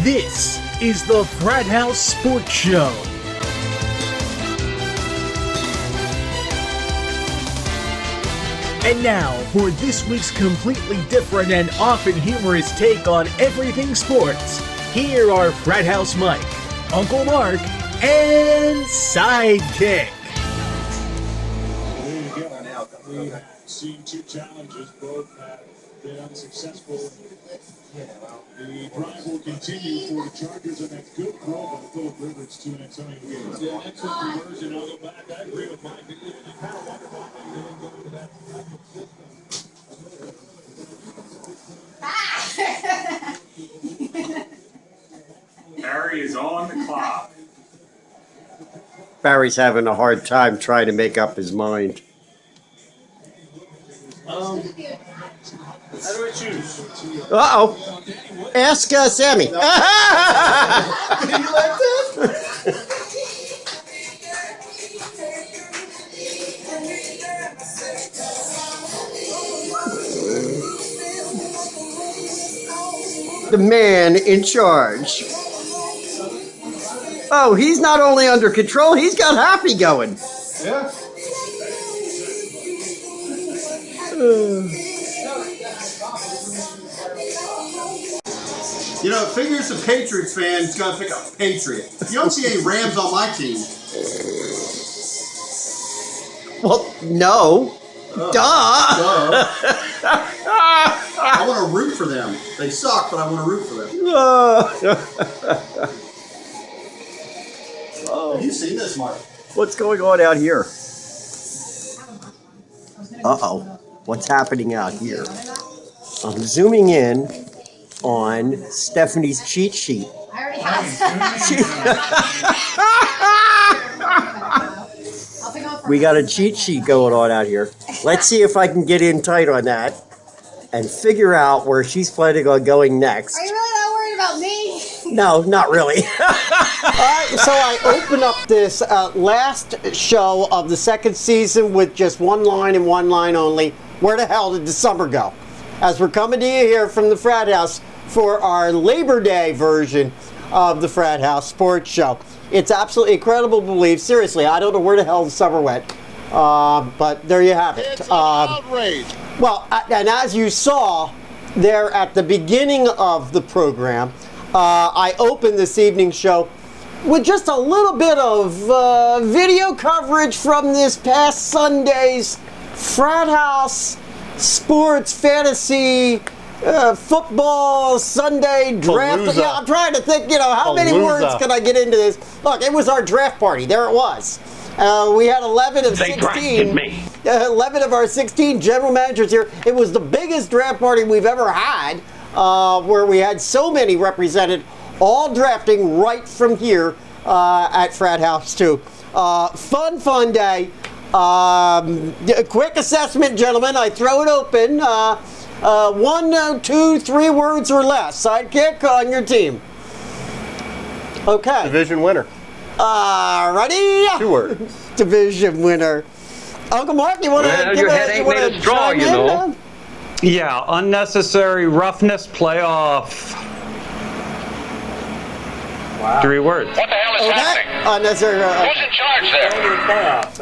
This is the Frat House Sports Show. And now, for this week's completely different and often humorous take on everything sports, here are Frat House Mike, Uncle Mark, and Sidekick. There you go. We've seen two challenges, both have been unsuccessful. The drive will continue for the Chargers, and that's good throw by Philip Rivers to an exciting game. Yeah, excellent conversion. I'll go back. I agree with Mike. You kind of wonder why they didn't go to that. Barry is on the clock. Barry's having a hard time trying to make up his mind. How do I choose? Uh-oh. Ask Sammy. You like that? The man in charge. Oh, he's not only under control, he's got Happy going. Yeah. You know, figures a Patriots fan's got to pick a Patriot. You don't see any Rams on my team. Well, no. Duh. I want to root for them. They suck, but I want to root for them. Have you seen this, Mark? What's going on out here? Uh-oh. What's happening out here? I'm zooming in on Stephanie's cheat sheet. I already have. We got a cheat sheet going on out here. Let's see if I can get in tight on that and figure out where she's planning on going next. Are you really not worried about me? No, not really. So I open up this last show of the second season with just one line and one line only. Where the hell did the summer go? As we're coming to you here from the Frat House for our Labor Day version of the Frat House Sports Show. It's absolutely incredible to believe. Seriously, I don't know where the hell the summer went. But there you have it. It's an outrage. Well, and as you saw there at the beginning of the program, I opened this evening's show with just a little bit of video coverage from this past Sunday's Frat House Sports Fantasy Football Sunday Draft. Palooza. Yeah, I'm trying to think, how many Palooza. words can I get into this? Look, it was our draft party. There it was. We had 11 of 16. 11 of our 16 general managers here. It was the biggest draft party we've ever had, where we had so many represented, all drafting right from here at Frat House too. Fun day. Quick assessment, gentlemen. I throw it open. 1, 2, 3 words or less. Sidekick on your team. Okay. Division winner. Ready? 2 words. Division winner. Uncle Mark, you want to give your head ain't made of straw, you know. Yeah, unnecessary roughness playoff. Wow. 3 words. What the hell is happening? Unnecessary. Who's in charge there?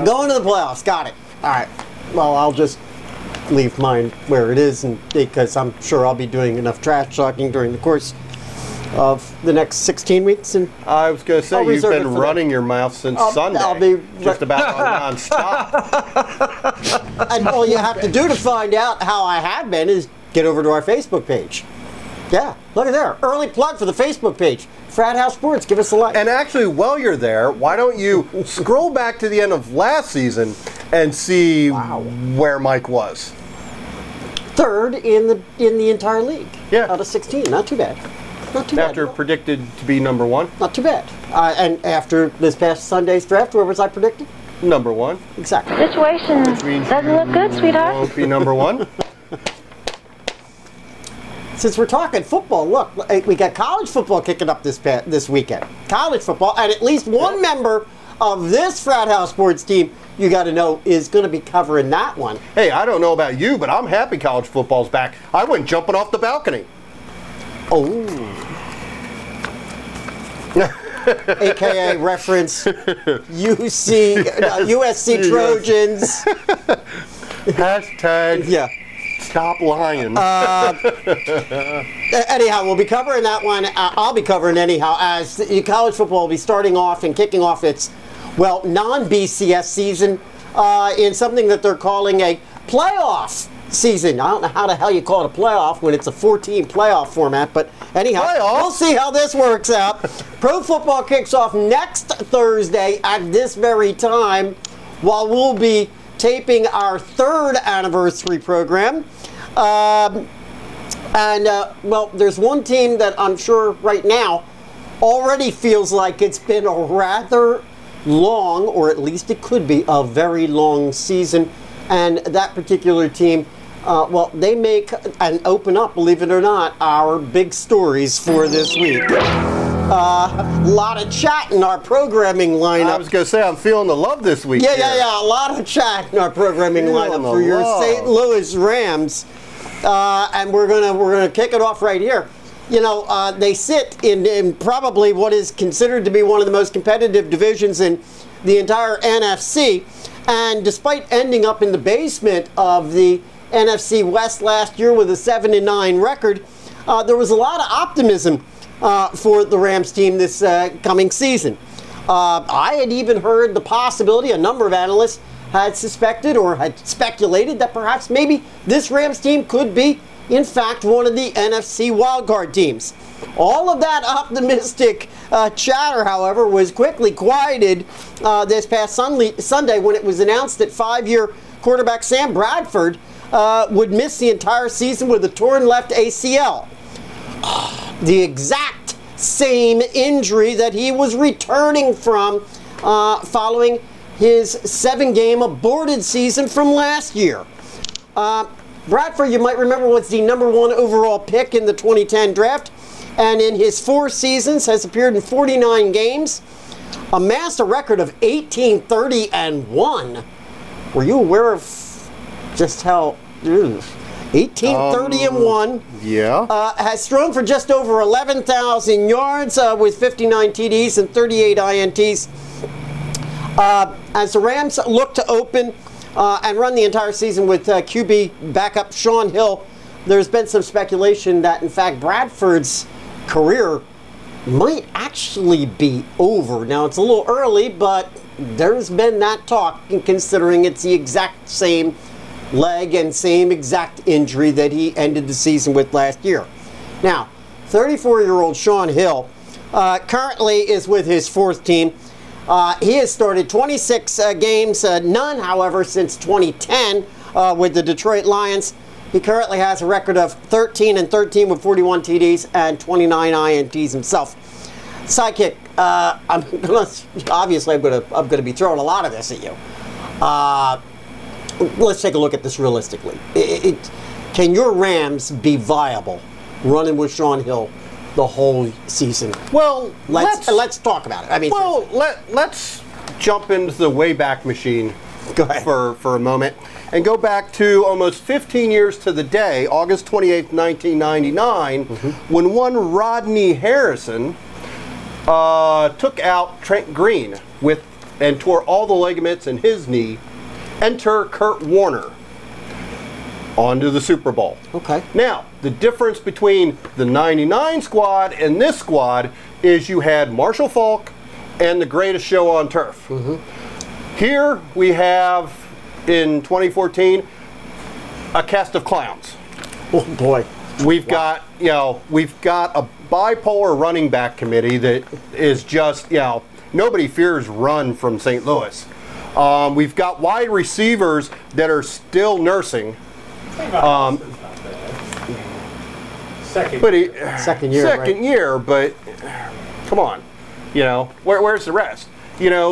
Going to the playoffs. Got it. All right. Well, I'll just leave mine where it is, and because I'm sure I'll be doing enough trash talking during the course of the next 16 weeks. And I was going to say, I'll you've reserve it been for running your mouth since Sunday. I'll be just about non-stop. And all you have to do to find out how I have been is get over to our Facebook page. Yeah, look at there. Early plug for the Facebook page. Frat House Sports, give us a like. And actually, while you're there, why don't you scroll back to the end of last season and see where Mike was? 3rd in the entire league. Yeah. Out of 16. Not too bad. Not too After bad. predicted to be number 1? Not too bad. And after this past Sunday's draft, where was I predicted? Number 1. Exactly. Situation means doesn't look good, sweetheart. Won't be number 1. Since we're talking football, look, we got college football kicking up this weekend. College football, and at least one member of this Frat House Sports team, you got to know, is going to be covering that one. Hey, I don't know about you, but I'm happy college football's back. I went jumping off the balcony. Oh. AKA reference USC Trojans. Hashtag Yeah. stop lying. Anyhow, we'll be covering that one. I'll be covering anyhow, as college football will be starting off and kicking off its, non-BCS season in something that they're calling a playoff season. I don't know how the hell you call it a playoff when it's a 14 playoff format, but anyhow, we'll see how this works out. Pro football kicks off next Thursday at this very time, while we'll be taping our 3rd anniversary program. There's one team that I'm sure right now already feels like it's been a rather long, or at least it could be a very long season, and that particular team, they make and open up, believe it or not, our big stories for this week. A lot of chat in our programming lineup. I was going to say, I'm feeling the love this week. Yeah. A lot of chat in our programming lineup for your St. Louis Rams. And we're gonna kick it off right here. They sit in probably what is considered to be one of the most competitive divisions in the entire NFC. And despite ending up in the basement of the NFC West last year with a 7-9 record, there was a lot of optimism for the Rams team this coming season. I had even heard the possibility, a number of analysts had suspected or had speculated that perhaps maybe this Rams team could be, in fact, one of the NFC wildcard teams. All of that optimistic chatter, however, was quickly quieted this past Sunday when it was announced that 5-year quarterback Sam Bradford would miss the entire season with a torn left ACL. The exact same injury that he was returning from following his 7-game aborted season from last year. Bradford, you might remember, was the number 1 overall pick in the 2010 draft, and in his 4 seasons has appeared in 49 games, amassed a record of 18-30-1. Were you aware of just how... 18-30-1. Yeah. Has thrown for just over 11,000 yards with 59 TDs and 38 INTs. As the Rams look to open and run the entire season with QB backup Shaun Hill, there's been some speculation that, in fact, Bradford's career might actually be over. Now, it's a little early, but there's been that talk, considering it's the exact same leg and same exact injury that he ended the season with last year. Now, 34-year-old Shaun Hill currently is with his 4th team. He has started 26 games, none, however, since 2010 with the Detroit Lions. He currently has a record of 13-13 with 41 TDs and 29 INTs himself. Sidekick, I'm gonna be throwing a lot of this at you. Let's take a look at this realistically. Can your Rams be viable running with Shaun Hill the whole season? Well, let's talk about it. I mean, let's jump into the Wayback Machine go ahead. for a moment and go back to almost 15 years to the day, August 28th, 1999, when one Rodney Harrison took out Trent Green and tore all the ligaments in his knee. Enter Kurt Warner onto the Super Bowl. Okay. Now, the difference between the 99 squad and this squad is you had Marshall Faulk and the greatest show on turf. Here we have, in 2014, a cast of clowns. Oh boy. We've got a bipolar running back committee that is just, nobody fears run from St. Louis. We've got wide receivers that are still nursing. Second year, but come on, where's the rest?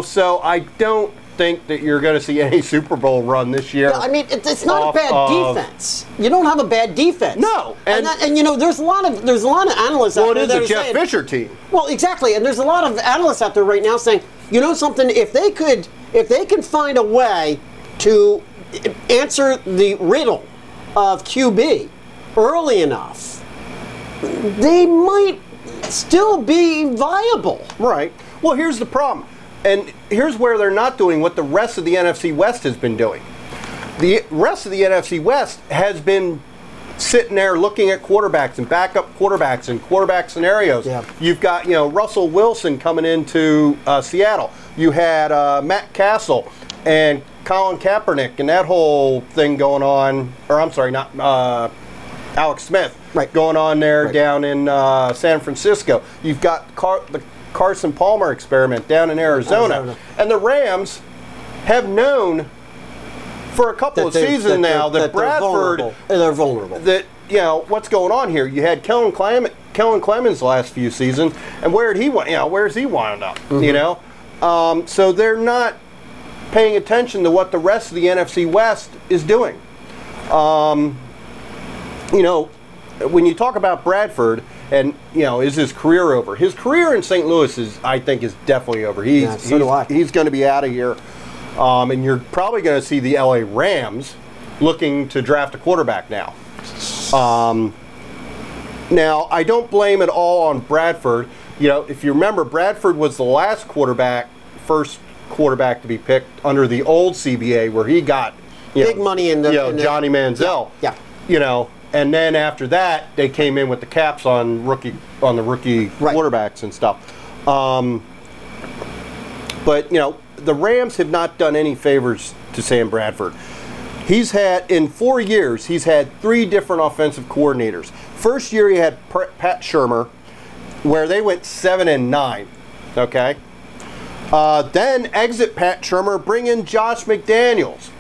So I don't think that you're going to see any Super Bowl run this year. I mean, it's not a bad defense. You don't have a bad defense. No, and there's a lot of analysts out there. Well, it is a Jeff Fisher team. Well, exactly, and there's a lot of analysts out there right now saying, something, if they can find a way to answer the riddle of QB early enough, they might still be viable. Right. Well, here's the problem. And here's where they're not doing what the rest of the NFC West has been doing. The rest of the NFC West has been sitting there looking at quarterbacks and backup quarterbacks and quarterback scenarios. Yeah. You've got, Russell Wilson coming into Seattle. You had Matt Castle and Colin Kaepernick and that whole thing going on, or I'm sorry, not Alex Smith, right, going on there down in San Francisco. You've got the Carson Palmer experiment down in Arizona. And the Rams have known for a couple of seasons now that Bradford, they're vulnerable. That, what's going on here? You had Kellen Clemens the last few seasons, and where's he wound up? Mm-hmm. So they're not paying attention to what the rest of the NFC West is doing. When you talk about Bradford and, is his career over? His career in St. Louis I think is definitely over. He's going to be out of here. And you're probably going to see the LA Rams looking to draft a quarterback now. Now, I don't blame it all on Bradford. If you remember, Bradford was the first quarterback to be picked under the old CBA, where he got big money in the Johnny Manziel. Yeah. And then after that, they came in with the caps on the rookie quarterbacks and stuff. But the Rams have not done any favors to Sam Bradford. In 4 years, he's had 3 different offensive coordinators. First year he had Pat Shurmur, where they went 7-9. Okay. Then exit Pat Shurmur, bring in Josh McDaniels.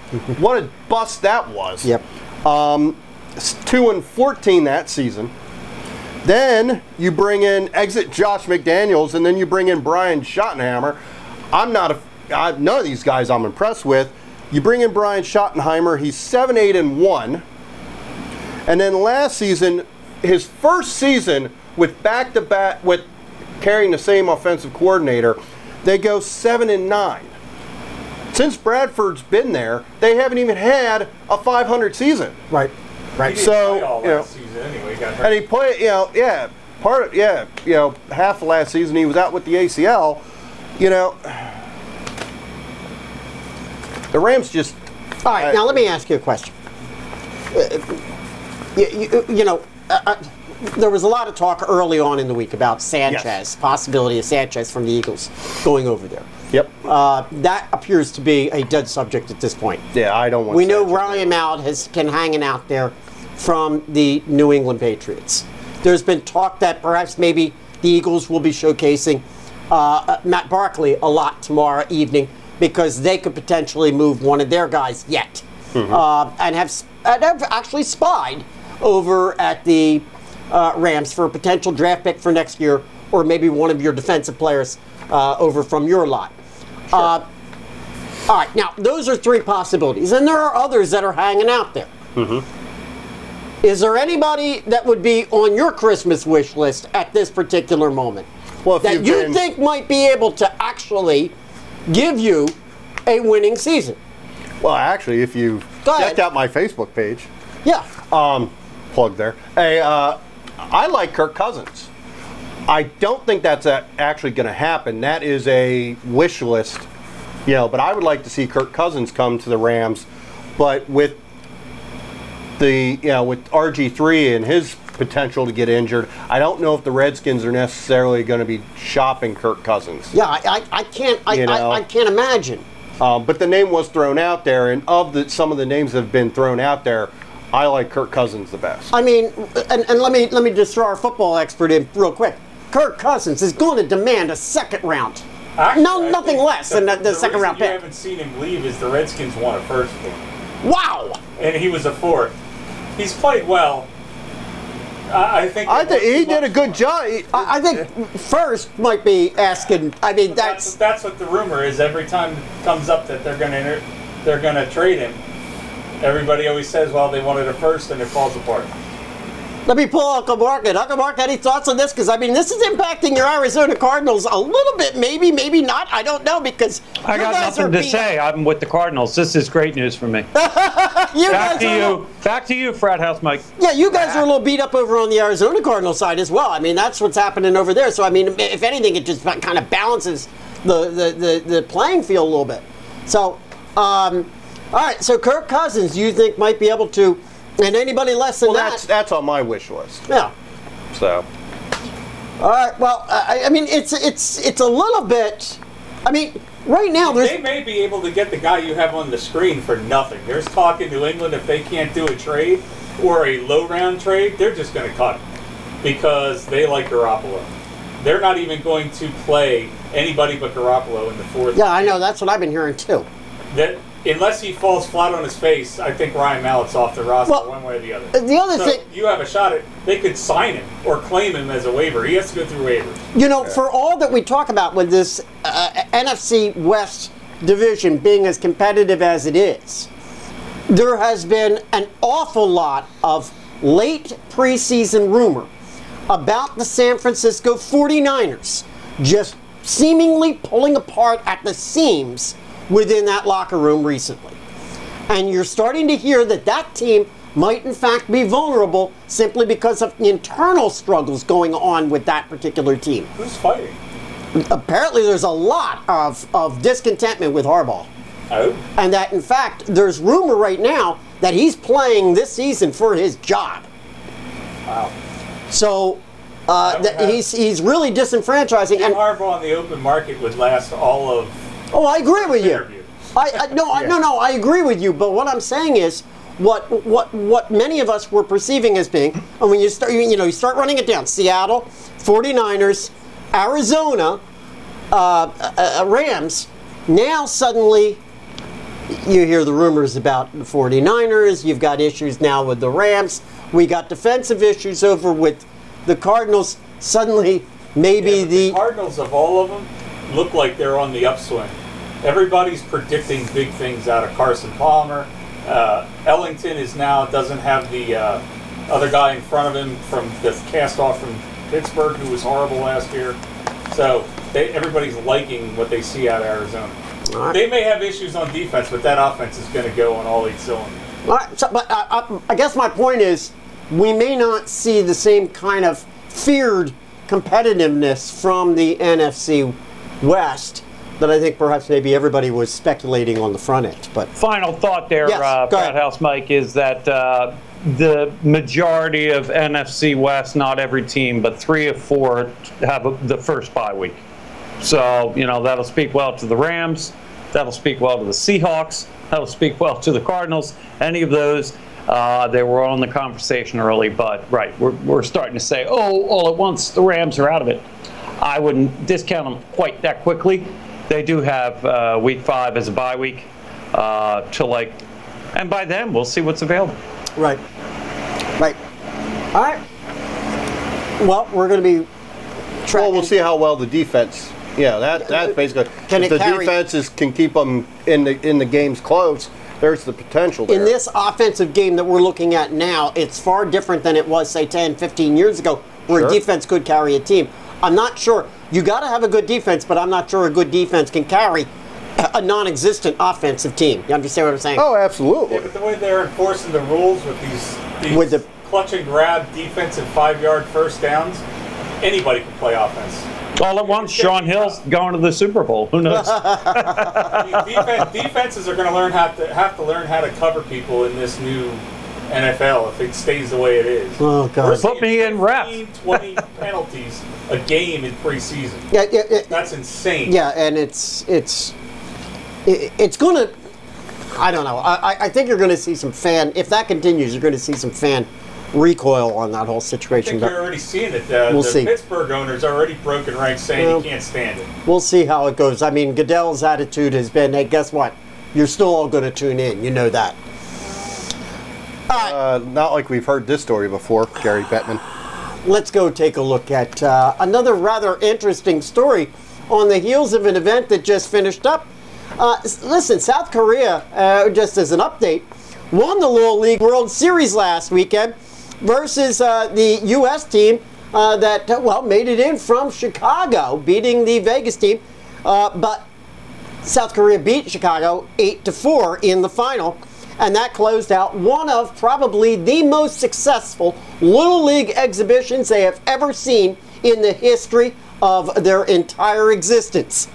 What a bust that was. Yep. 2-14 that season. Then you exit Josh McDaniels, and then you bring in Brian Schottenheimer. None of these guys I'm impressed with. You bring in Brian Schottenheimer, he's 7-8-1. And then last season, his first season with back-to-back, with carrying the same offensive coordinator, they go 7-9. Since Bradford's been there, they haven't even had a 500 season. Right. He didn't play all last season anyway. He got hurt. And he played, half of last season he was out with the ACL. The Rams just. All right, now let me ask you a question. There was a lot of talk early on in the week about Sanchez, possibility of Sanchez from the Eagles going over there. Yep. That appears to be a dead subject at this point. Yeah, I don't want. We know Ryan Mallett has been hanging out there from the New England Patriots. There's been talk that perhaps maybe the Eagles will be showcasing Matt Barkley a lot tomorrow evening, because they could potentially move one of their guys yet. Mm-hmm. And have actually spied over at the Rams for a potential draft pick for next year, or maybe one of your defensive players over from your lot. Sure. All right, now those are 3 possibilities, and there are others that are hanging out there. Mm-hmm. Is there anybody that would be on your Christmas wish list at this particular moment that you think might be able to actually give you a winning season? Well, actually, if you checked out my Facebook page, plug there. Hey, I like Kirk Cousins. I don't think that's actually going to happen. That is a wish list, but I would like to see Kirk Cousins come to the Rams, but with with RG3 and his potential to get injured, I don't know if the Redskins are necessarily going to be shopping Kirk Cousins. Yeah, I can't imagine. But the name was thrown out there, and some of the names that have been thrown out there, I like Kirk Cousins the best. I mean, and let me just throw our football expert in real quick. Kirk Cousins is going to demand a second round. Actually, nothing less than the second round pick. You haven't seen him leave is the Redskins won a first one. Wow! And he was a 4th. He's played well. I think he did a good job. I think first might be asking. I mean, that's what the rumor is. Every time it comes up that they're going to trade him, everybody always says, "Well, they wanted a first," and it falls apart. Let me pull Uncle Mark in. Uncle Mark, any thoughts on this? Because, I mean, this is impacting your Arizona Cardinals a little bit, maybe not. I don't know, because I got nothing to say. I'm with the Cardinals. This is great news for me. Back to you, Frat House Mike. Yeah, you guys are a little beat up over on the Arizona Cardinals side as well. I mean, that's what's happening over there. So, I mean, if anything, it just kind of balances the playing field a little bit. So, all right, so Kirk Cousins, you think might be able to, and anybody less than that? That's on my wish list. Yeah. So. All right. Well, I mean, it's a little bit. I mean, right now they may be able to get the guy you have on the screen for nothing. There's talk in New England if they can't do a trade or a low round trade, they're just going to cut him because they like Garoppolo. They're not even going to play anybody but Garoppolo in the fourth. Yeah, I know. That's what I've been hearing too. That unless he falls flat on his face, I think Ryan Mallett's off the roster one way or the other. The other thing, you have a shot at they could sign him or claim him as a waiver. He has to go through waivers. You know, for all that we talk about with this NFC West division being as competitive as it is, there has been an awful lot of late preseason rumor about the San Francisco 49ers just seemingly pulling apart at the seams within that locker room recently. And you're starting to hear that team might in fact be vulnerable simply because of the internal struggles going on with that particular team. Who's fighting? Apparently there's a lot of discontentment with Harbaugh. Oh. And that in fact there's rumor right now that he's playing this season for his job. Wow. So he's really disenfranchising. And Harbaugh on the open market would last all of. Oh, I agree with you. Interview. No, I agree with you. But what I'm saying is, what many of us were perceiving as being, and when you start running it down, Seattle, 49ers, Arizona, Rams. Now suddenly, you hear the rumors about the 49ers. You've got issues now with the Rams. We got defensive issues over with the Cardinals. Suddenly, maybe the Cardinals of all of them look like they're on the upswing. Everybody's predicting big things out of Carson Palmer. Ellington doesn't have the other guy in front of him from the cast off from Pittsburgh, who was horrible last year. So everybody's liking what they see out of Arizona. Right. They may have issues on defense, but that offense is going to go on all 8 cylinders. All right, so, but I guess my point is, we may not see the same kind of feared competitiveness from the NFC West that I think perhaps maybe everybody was speculating on the front end. But final thought there, Frat House Mike, is that the majority of NFC West, not every team, but 3 or 4 have the first bye week. So, that'll speak well to the Rams. That'll speak well to the Seahawks. That'll speak well to the Cardinals. Any of those, they were on the conversation early, but we're starting to say, all at once the Rams are out of it. I wouldn't discount them quite that quickly. They do have week 5 as a bye week and by then we'll see what's available. Right. All right. Well, we're going to be tracking. Well, we'll see how well the defense. Yeah, that's basically. If the defenses can keep them in the games close, there's the potential there. In this offensive game that we're looking at now, it's far different than it was, say, 10, 15 years ago, where a defense could carry a team. I'm not sure. You got to have a good defense, but I'm not sure a good defense can carry a non-existent offensive team. You understand what I'm saying? Oh, absolutely. Yeah, but the way they're enforcing the rules with these clutch and grab defensive 5-yard first downs, anybody can play offense. All at once, Sean Hill's going to the Super Bowl. Who knows? Defenses are going to have to learn how to cover people in this new NFL if it stays the way it is. Oh, God. Put me in ref. 20 penalties a game in preseason. Yeah, that's insane. Yeah, and it's going to, I don't know. I think you're going to see some if that continues, you're going to see some fan recoil on that whole situation. I think you're already seeing it. We'll see. Pittsburgh owners already broken ranks saying he can't stand it. We'll see how it goes. I mean, Goodell's attitude has been, hey, guess what? You're still all going to tune in. You know that. Not like we've heard this story before, Gary Bettman. Let's go take a look at another rather interesting story on the heels of an event that just finished up. Listen, South Korea, just as an update, won the Little League World Series last weekend versus the U.S. team that, made it in from Chicago, beating the Vegas team. But South Korea beat Chicago 8-4 in the final. And that closed out one of probably the most successful Little League exhibitions they have ever seen in the history of their entire existence.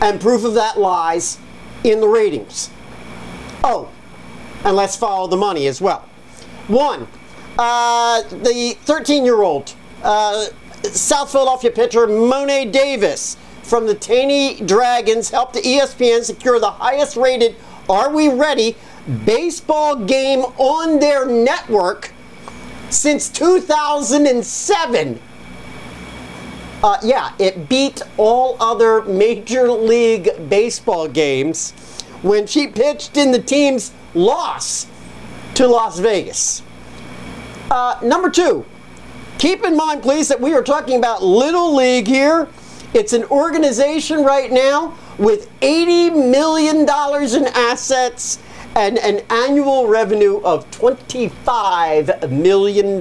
And proof of that lies in the ratings. Oh, and let's follow the money as well. One, the 13-year-old South Philadelphia pitcher Monet Davis from the Taney Dragons helped the ESPN secure the highest rated Are We Ready baseball game on their network since 2007. It beat all other Major League Baseball games when she pitched in the team's loss to Las Vegas. Number two, keep in mind, please, that we are talking about Little League here. It's an organization right now with $80 million in assets and an annual revenue of $25 million.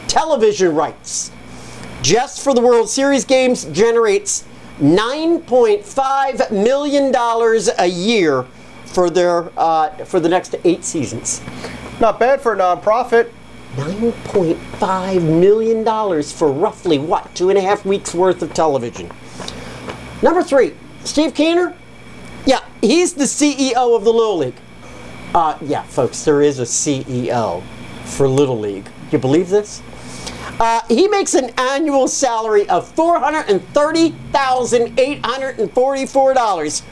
Television rights, just for the World Series games, generates $9.5 million a year for the next 8 seasons. Not bad for a nonprofit. $9.5 million for roughly, 2.5 weeks worth of television. Number three, Steve Keener. Yeah, he's the CEO of the Little League. Folks, there is a CEO for Little League. You believe this? He makes an annual salary of $430,844.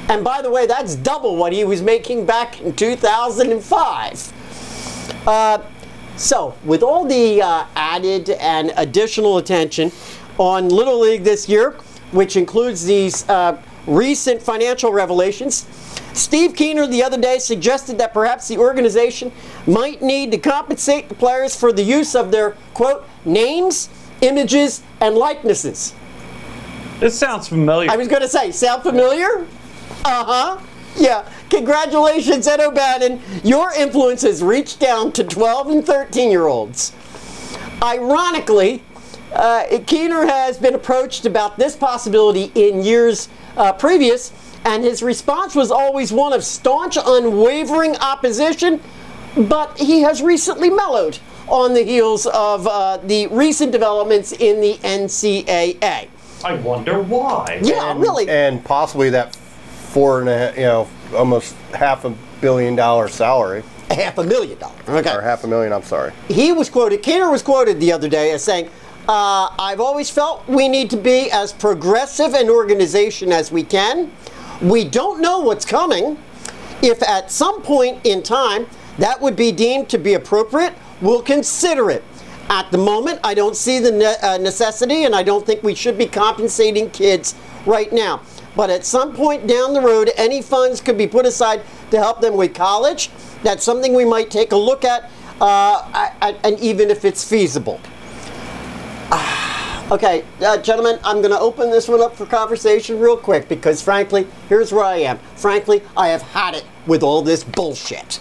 And by the way, that's double what he was making back in 2005. So, with all the added and additional attention on Little League this year, which includes these recent financial revelations, Steve Keener the other day suggested that perhaps the organization might need to compensate the players for the use of their, quote, names, images, and likenesses. This sounds familiar. I was going to say, sound familiar? Uh-huh. Yeah. Congratulations, Ed O'Bannon. Your influence has reached down to 12 and 13-year-olds. Ironically, Keener has been approached about this possibility in years previous, and his response was always one of staunch, unwavering opposition, but he has recently mellowed on the heels of the recent developments in the NCAA. I wonder why. Yeah, really. And possibly that almost $500 million salary. $500,000. Okay. Or $500,000, I'm sorry. Keener was quoted the other day as saying, I've always felt we need to be as progressive an organization as we can. We don't know what's coming. If at some point in time that would be deemed to be appropriate, we'll consider it. At the moment, I don't see the necessity, and I don't think we should be compensating kids right now. But at some point down the road, any funds could be put aside to help them with college. That's something we might take a look at, and even if it's feasible. Okay, gentlemen, I'm going to open this one up for conversation real quick because, frankly, here's where I am. Frankly, I have had it with all this bullshit.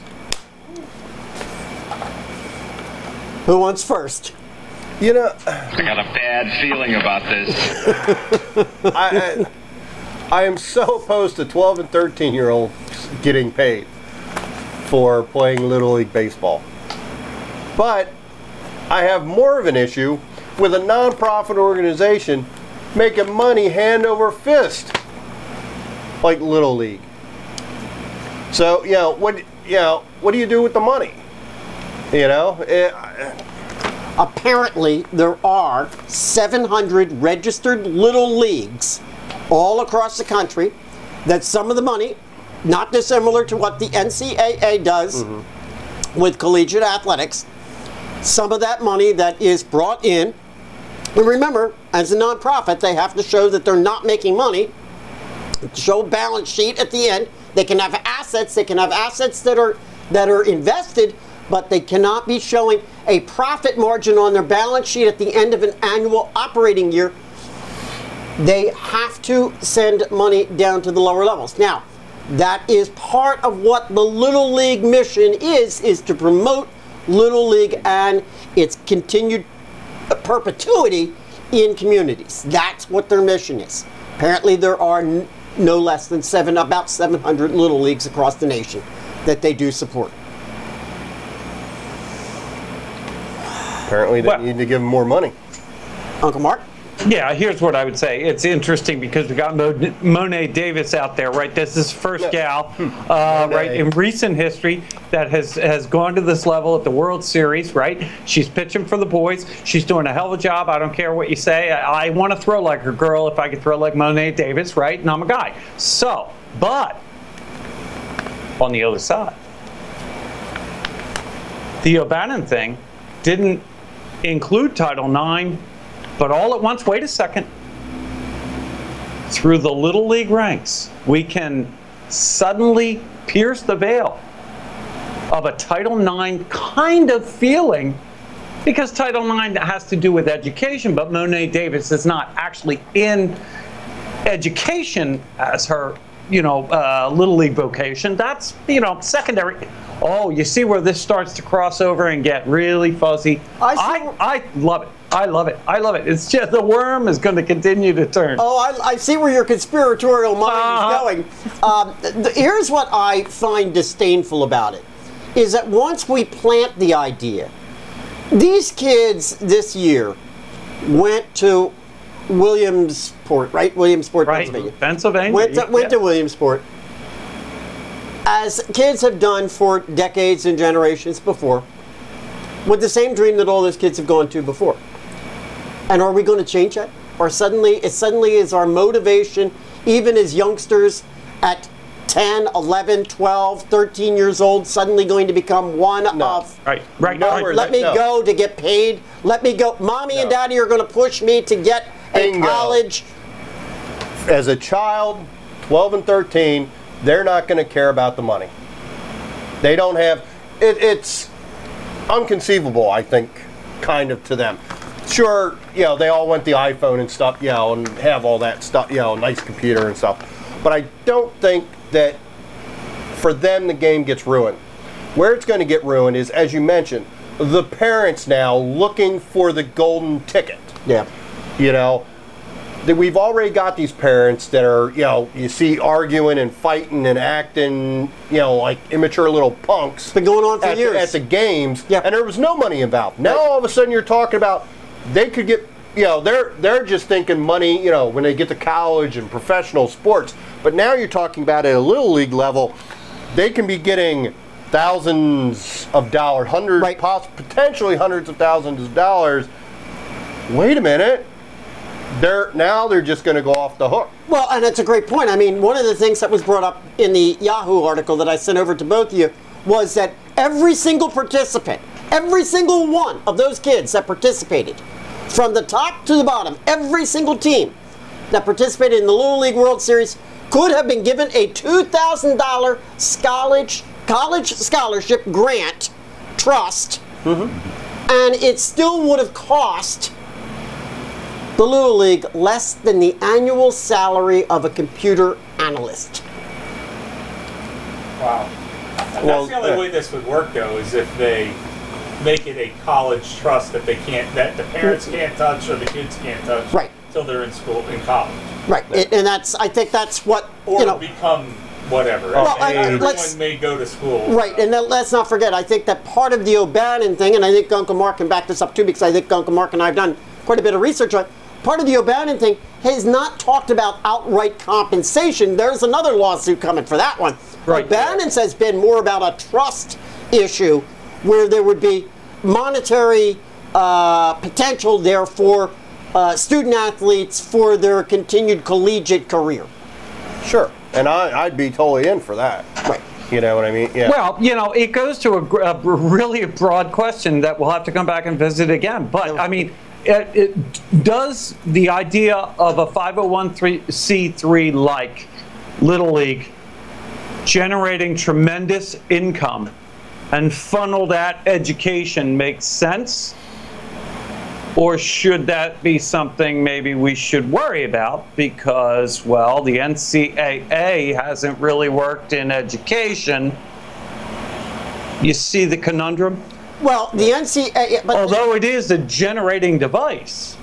Who wants first? I got a bad feeling about this. I am so opposed to 12 and 13-year-olds getting paid for playing Little League Baseball. But I have more of an issue with a nonprofit organization making money hand over fist like Little League. So, what do you do with the money? Apparently, there are 700 registered Little Leagues all across the country that some of the money, not dissimilar to what the NCAA does with collegiate athletics, some of that money that is brought in, and remember, as a nonprofit, they have to show that they're not making money, show a balance sheet at the end. They can have assets that are invested, but they cannot be showing a profit margin on their balance sheet at the end of an annual operating year. They have to send money down to the lower levels. Now, that is part of what the Little League mission is to promote Little League and its continued perpetuity in communities. That's what their mission is. Apparently there are no less than about 700 Little Leagues across the nation that they do support. Apparently they need to give them more money. Uncle Mark? Yeah, here's what I would say. It's interesting because we got Monet Davis out there, right? This is first gal, right, in recent history that has gone to this level at the World Series, right? She's pitching for the boys. She's doing a hell of a job. I don't care what you say. I want to throw like her girl if I could throw like Monet Davis, right? And I'm a guy. So, but on the other side, the O'Bannon thing didn't include Title IX. But all at once, wait a second, through the Little League ranks, we can suddenly pierce the veil of a Title IX kind of feeling, because Title IX has to do with education, but Monet Davis is not actually in education as her, Little League vocation. That's, secondary. Oh, you see where this starts to cross over and get really fuzzy. I love it. I love it. I love it. It's just the worm is going to continue to turn. Oh, I see where your conspiratorial mind is going. Here's what I find disdainful about it, is that once we plant the idea, these kids this year went to Williamsport, right? Williamsport, right. Pennsylvania. Went to Williamsport, as kids have done for decades and generations before, with the same dream that all those kids have gone to before. And are we going to change that? Or suddenly is our motivation, even as youngsters at 10, 11, 12, 13 years old, suddenly going to become one of, right. Let me go to get paid. Let me go. Mommy and Daddy are going to push me to get a college. As a child, 12 and 13, they're not going to care about the money. They don't have, it's unconceivable, I think, kind of to them. Sure, they all want the iPhone and stuff, and have all that stuff, nice computer and stuff. But I don't think that for them the game gets ruined. Where it's going to get ruined is, as you mentioned, the parents now looking for the golden ticket. Yeah. That we've already got these parents that are, you see arguing and fighting and acting, like immature little punks. It's been going on for years. At the games, yeah. And there was no money involved. Now all of a sudden you're talking about they could get, they're just thinking money, when they get to college and professional sports. But now you're talking about at a Little League level, they can be getting thousands of dollars, potentially hundreds of thousands of dollars. Wait a minute. They're just going to go off the hook. Well, and it's a great point. I mean, one of the things that was brought up in the Yahoo article that I sent over to both of you was that every single participant, every single one of those kids that participated, from the top to the bottom, every single team that participated in the Little League World Series could have been given a $2,000 college scholarship grant trust, and it still would have cost the Little League less than the annual salary of a computer analyst. Wow. And that's the only way this would work, though, is if they make it a college trust that that the parents can't touch or the kids can't touch until they're in college. Right, and I think that's what, become whatever. Well, everyone may go to school. Right, and then let's not forget, I think that part of the O'Bannon thing, and I think Uncle Mark can back this up too, because I think Uncle Mark and I have done quite a bit of research on it. Part of the O'Bannon thing has not talked about outright compensation. There's another lawsuit coming for that one. Right. O'Bannon's has been more about a trust issue where there would be monetary potential there for student athletes for their continued collegiate career. Sure, and I'd be totally in for that. Right. You know what I mean? Yeah. Well, it goes to a really broad question that we'll have to come back and visit again. But, I mean, does the idea of a 501c3 like Little League generating tremendous income and funneled at education make sense? Or should that be something maybe we should worry about because, well, the NCAA hasn't really worked in education? You see the conundrum? Well, the NCAA... But although it is a generating device,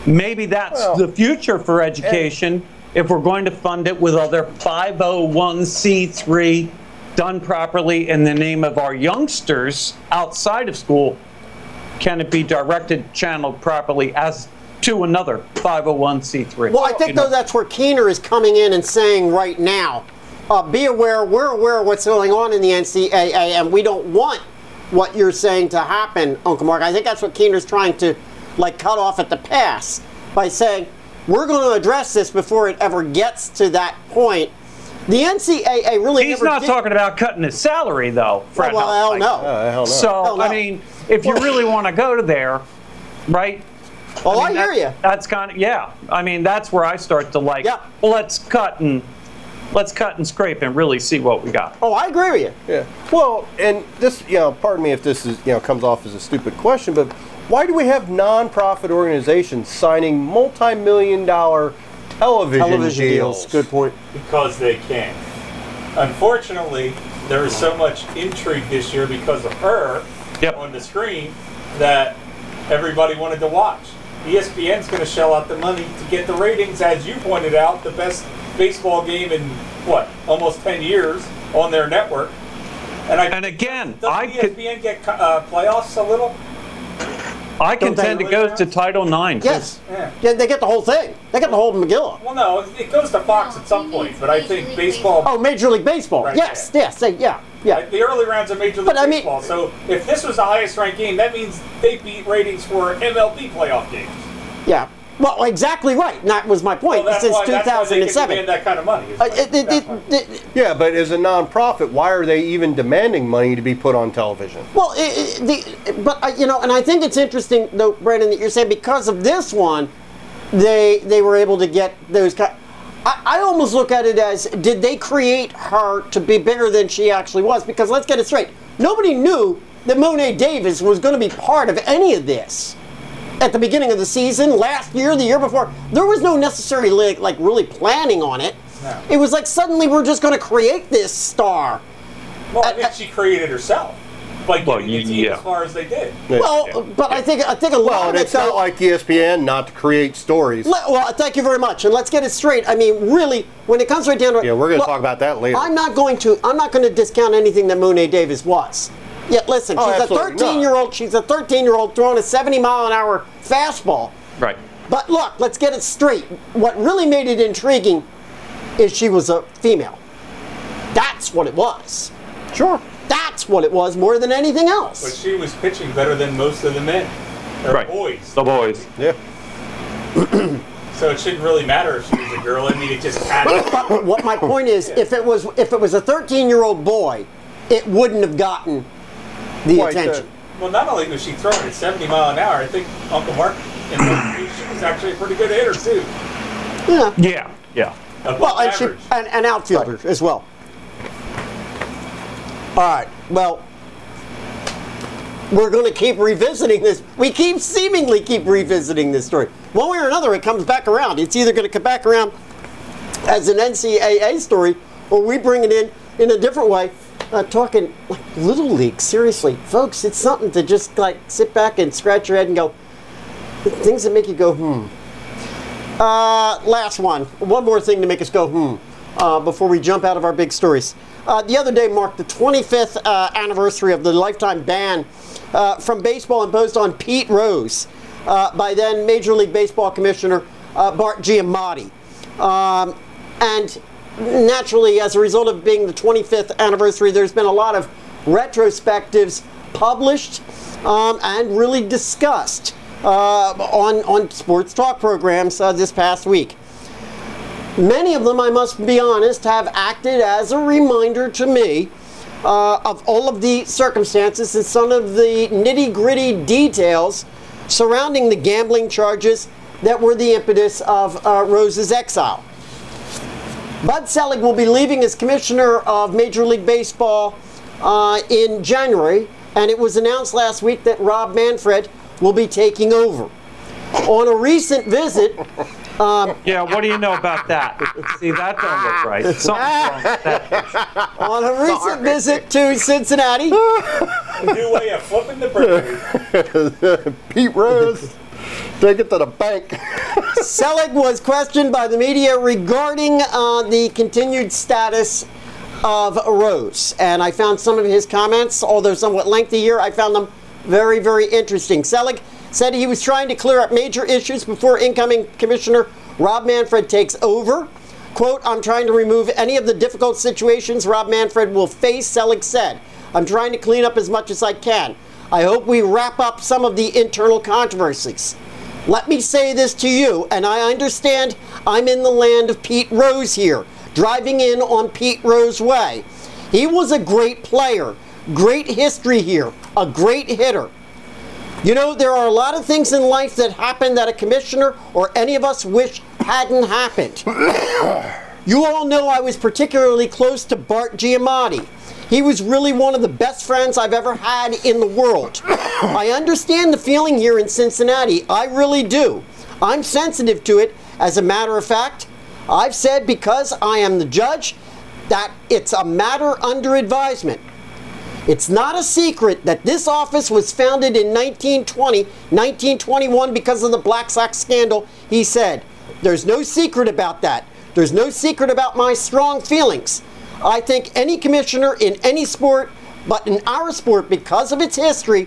maybe that's the future for education if we're going to fund it with other 501c3 done properly in the name of our youngsters outside of school. Can it be directed, channeled properly as to another 501c3? Well, I think, though, that's where Keener is coming in and saying right now, be aware, we're aware of what's going on in the NCAA, and we don't want what you're saying to happen, Uncle Mark. I think that's what Keener's trying to, cut off at the pass by saying, we're going to address this before it ever gets to that point. The NCAA really He's not talking about cutting his salary, though, Frat House. Hell no. Hell no. So, Hell no. I mean, if you really want to go to there, right? Oh, I hear you. That's kind of, I mean, that's where I start to well, let's cut and scrape and really see what we got. Oh, I agree with you. Yeah. Well, and this, pardon me if this is, comes off as a stupid question, but why do we have non-profit organizations signing multi-million-dollar television deals? Good point. Because they can. Unfortunately, there is so much intrigue this year because of her on the screen that everybody wanted to watch. ESPN's going to shell out the money to get the ratings, as you pointed out, the best baseball game in almost 10 years on their network. And again, doesn't ESPN get playoffs a little? I contend it goes to Title IX. Yes. Yeah, they get the whole thing. They get the whole McGill. Well, no, it goes to Fox at some point, but I think baseball... Oh, Major League Baseball. Right, Yeah. The early rounds of Major League Baseball. So if this was the highest ranked game, that means they beat ratings for MLB playoff games. Yeah. Well, exactly right. And that was my point. Well, Since that's why 2007. they can demand that kind of money. Yeah, but as a nonprofit, why are they even demanding money to be put on television? Well, and I think it's interesting, though, Brandon, that you're saying because of this one, they were able to get those kind. I almost look at it as, did they create her to be bigger than she actually was? Because let's get it straight. Nobody knew that Monet Davis was going to be part of any of this. At the beginning of the season, last year, the year before, there was no necessary really planning on it. No. It was like suddenly we're just going to create this star. Well, I think she created herself by getting the team as far as they did. Well, but I think a lot of it's not like ESPN not to create stories. Well, thank you very much, and let's get it straight. I mean, really, when it comes right down to it, we're going to talk about that later. I'm not going to discount anything that Monet Davis was. Yeah, listen, she's a 13-year-old. She's a 13-year-old throwing a 70-mile-an-hour fastball. Right. But look, let's get it straight. What really made it intriguing is she was a female. That's what it was. Sure. That's what it was more than anything else. But she was pitching better than most of the men. Or boys. The boys. Yeah. So it shouldn't really matter if she was a girl. I mean, it just added. But what my point is, if it was a 13-year-old boy, it wouldn't have gotten the attention. Well, not only was she throwing at 70 mile an hour, I think Uncle Mark, she was actually a pretty good hitter too. Yeah. Well, and outfielder as well. All right. Well, we're going to keep revisiting this. We seemingly keep revisiting this story. One way or another, it comes back around. It's either going to come back around as an NCAA story, or we bring it in a different way. Talking like Little League, seriously, folks, it's something to just sit back and scratch your head and go, things that make you go, last one more thing to make us go, before we jump out of our big stories. The other day marked the 25th anniversary of the lifetime ban from baseball imposed on Pete Rose by then Major League Baseball Commissioner Bart Giamatti. And naturally, as a result of being the 25th anniversary, there's been a lot of retrospectives published and really discussed on sports talk programs this past week. Many of them, I must be honest, have acted as a reminder to me of all of the circumstances and some of the nitty-gritty details surrounding the gambling charges that were the impetus of Rose's exile. Bud Selig will be leaving as commissioner of Major League Baseball in January, and it was announced last week that Rob Manfred will be taking over. On a recent visit Yeah, what do you know about that? See, that don't look right. Something's wrong with that. On a recent visit to Cincinnati, A new way of flipping the bird. Pete Rose, take it to the bank. Selig was questioned by the media regarding the continued status of Rose. And I found some of his comments, although somewhat lengthy here, I found them very, very interesting. Selig said he was trying to clear up major issues before incoming Commissioner Rob Manfred takes over. Quote, I'm trying to remove any of the difficult situations Rob Manfred will face, Selig said. I'm trying to clean up as much as I can. I hope we wrap up some of the internal controversies. Let me say this to you, and I understand I'm in the land of Pete Rose here, driving in on Pete Rose way. He was a great player, great history here, a great hitter. You know, there are a lot of things in life that happen that a commissioner or any of us wish hadn't happened. You all know I was particularly close to Bart Giamatti. He was really one of the best friends I've ever had in the world. I understand the feeling here in Cincinnati. I really do. I'm sensitive to it. As a matter of fact, I've said because I am the judge that it's a matter under advisement. It's not a secret that this office was founded in 1921 because of the Black Sox scandal, he said. There's no secret about that. There's no secret about my strong feelings. I think any commissioner in any sport, but in our sport, because of its history,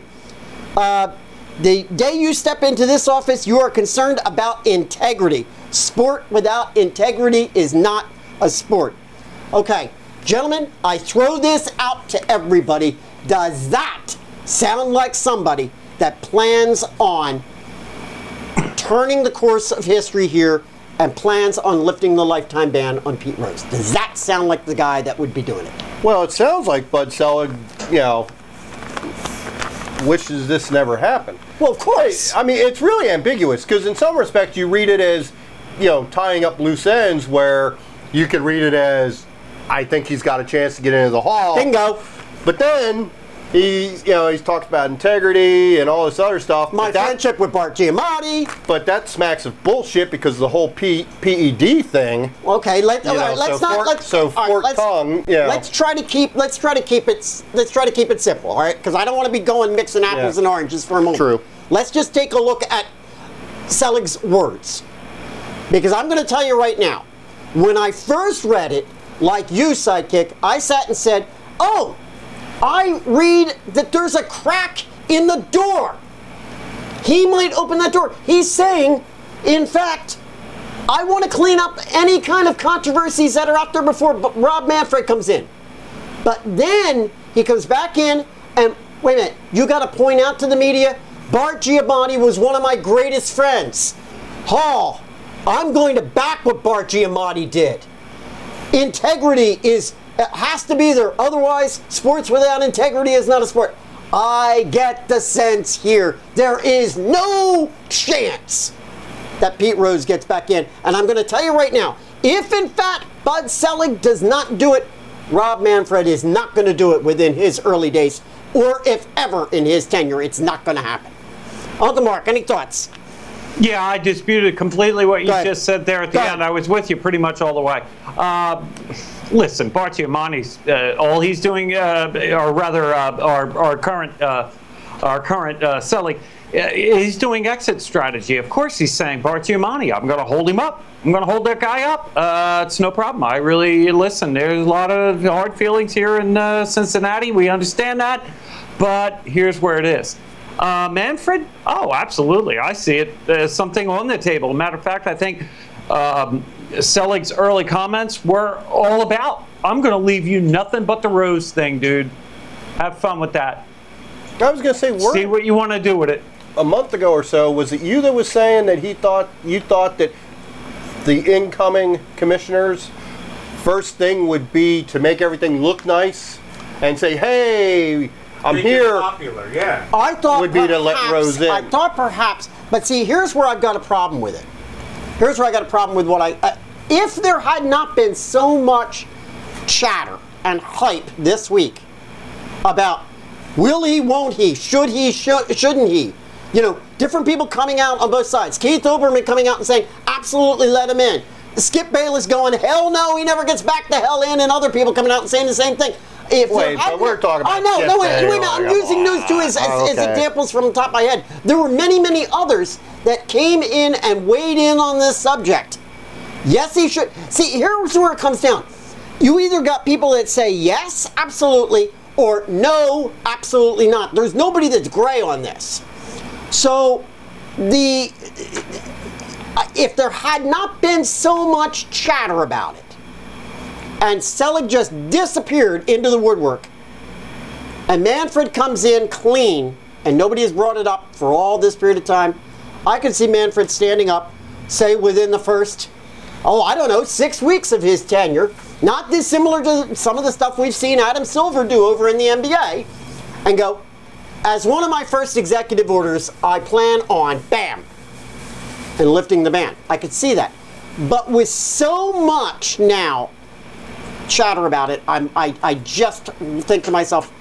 the day you step into this office, you are concerned about integrity. Sport without integrity is not a sport. Okay, gentlemen, I throw this out to everybody. Does that sound like somebody that plans on turning the course of history here and plans on lifting the lifetime ban on Pete Rose? Does that sound like the guy that would be doing it? Well, it sounds like Bud Selig, wishes this never happened. Well, of course. I mean, it's really ambiguous because in some respects you read it as, tying up loose ends, where you could read it as, I think he's got a chance to get into the Hall. Bingo. But then he's talked about integrity and all this other stuff. My friendship with Bart Giamatti. But that smacks of bullshit because of the whole PED thing. Okay, let's try to keep it simple, all right? Because I don't want to be going mixing apples and oranges for a moment. True. Let's just take a look at Selig's words, because I'm going to tell you right now, when I first read it, like you, Sidekick, I sat and said, "Oh, I read that there's a crack in the door. He might open that door." He's saying, in fact, I want to clean up any kind of controversies that are out there before Rob Manfred comes in. But then he comes back in and, wait a minute, you got to point out to the media, Bart Giamatti was one of my greatest friends. Hall, I'm going to back what Bart Giamatti did. Integrity has to be there. Otherwise, sports without integrity is not a sport. I get the sense here there is no chance that Pete Rose gets back in. And I'm going to tell you right now, if in fact Bud Selig does not do it, Rob Manfred is not going to do it within his early days, or if ever in his tenure. It's not going to happen. Uncle Mark, any thoughts? Yeah, I disputed completely what you just said there at the end. I was with you pretty much all the way. Listen, Bart Giamatti's all he's doing, or rather, our current Selig, he's doing exit strategy. Of course, he's saying, Bart Giamatti, I'm going to hold him up. I'm going to hold that guy up. It's no problem. I really listen. There's a lot of hard feelings here in Cincinnati. We understand that, but here's where it is. Manfred? Oh, absolutely. I see it as something on the table. Matter of fact, I think Selig's early comments were all about, I'm going to leave you nothing but the Rose thing, dude. Have fun with that. I was going to say, see what you want to do with it. A month ago or so, was it you that was saying that you thought that the incoming commissioner's first thing would be to make everything look nice and say, hey, I'm here. Popular, yeah. I thought would be to let Rose in. I thought perhaps, but see, here's where I've got a problem with it. Here's where I got a problem with what if there had not been so much chatter and hype this week about will he, won't he, should he, shouldn't he, different people coming out on both sides. Keith Olbermann coming out and saying, absolutely let him in. Skip Bayless going, hell no, he never gets back the hell in, and other people coming out and saying the same thing. But we're talking about I know, Skip no, wait, Bayless. I'm using those two as examples from the top of my head. There were many, many others that came in and weighed in on this subject. Yes, he should. See, here's where it comes down. You either got people that say yes, absolutely, or no, absolutely not. There's nobody that's gray on this. So, if there had not been so much chatter about it, and Selig just disappeared into the woodwork, and Manfred comes in clean, and nobody has brought it up for all this period of time, I could see Manfred standing up, say within the first, 6 weeks of his tenure, not dissimilar to some of the stuff we've seen Adam Silver do over in the NBA, and go, as one of my first executive orders, I plan on, bam, and lifting the ban. I could see that. But with so much now chatter about it, I just think to myself,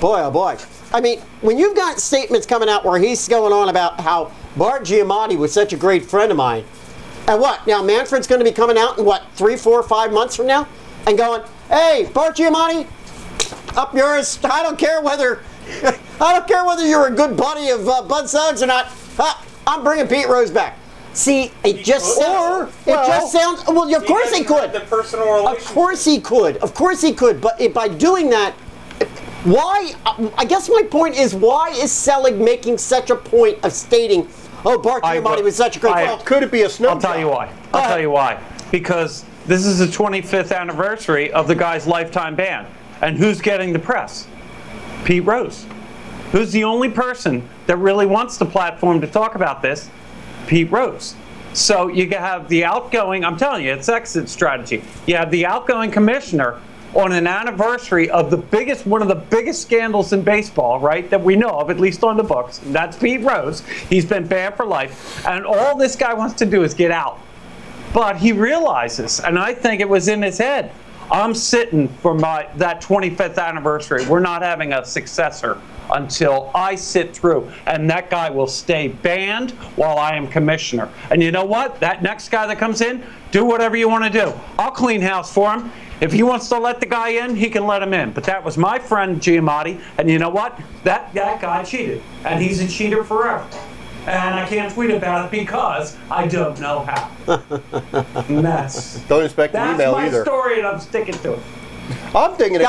boy, oh boy. I mean, when you've got statements coming out where he's going on about how Bart Giamatti was such a great friend of mine, and what, now Manfred's going to be coming out in 3, 4, 5 months from now, and going, hey, Bart Giamatti, up yours, I don't care whether you're a good buddy of Bud Suggs or not, I'm bringing Pete Rose back. See, it just sounds. Well, of course he could. The personal relationship. Of course he could. But by doing that, why? I guess my point is, why is Selig making such a point of stating, "Oh, Bart Giamatti was such a great friend"? Could it be a snow I'll tell you why. Because this is the 25th anniversary of the guy's lifetime ban, and who's getting the press? Pete Rose. Who's the only person that really wants the platform to talk about this? Pete Rose. So you have the outgoing, I'm telling you, it's exit strategy. You have the outgoing commissioner on an anniversary of one of the biggest scandals in baseball, right, that we know of, at least on the books. And that's Pete Rose. He's been banned for life. And all this guy wants to do is get out. But he realizes, and I think it was in his head, I'm sitting for that 25th anniversary. We're not having a successor until I sit through, and that guy will stay banned while I am commissioner. And you know what? That next guy that comes in, do whatever you want to do. I'll clean house for him. If he wants to let the guy in, he can let him in. But that was my friend Giamatti, and you know what? That guy cheated, and he's a cheater forever. And I can't tweet about it because I don't know how. Don't expect an email either. That's my story, and I'm sticking to it. I'm thinking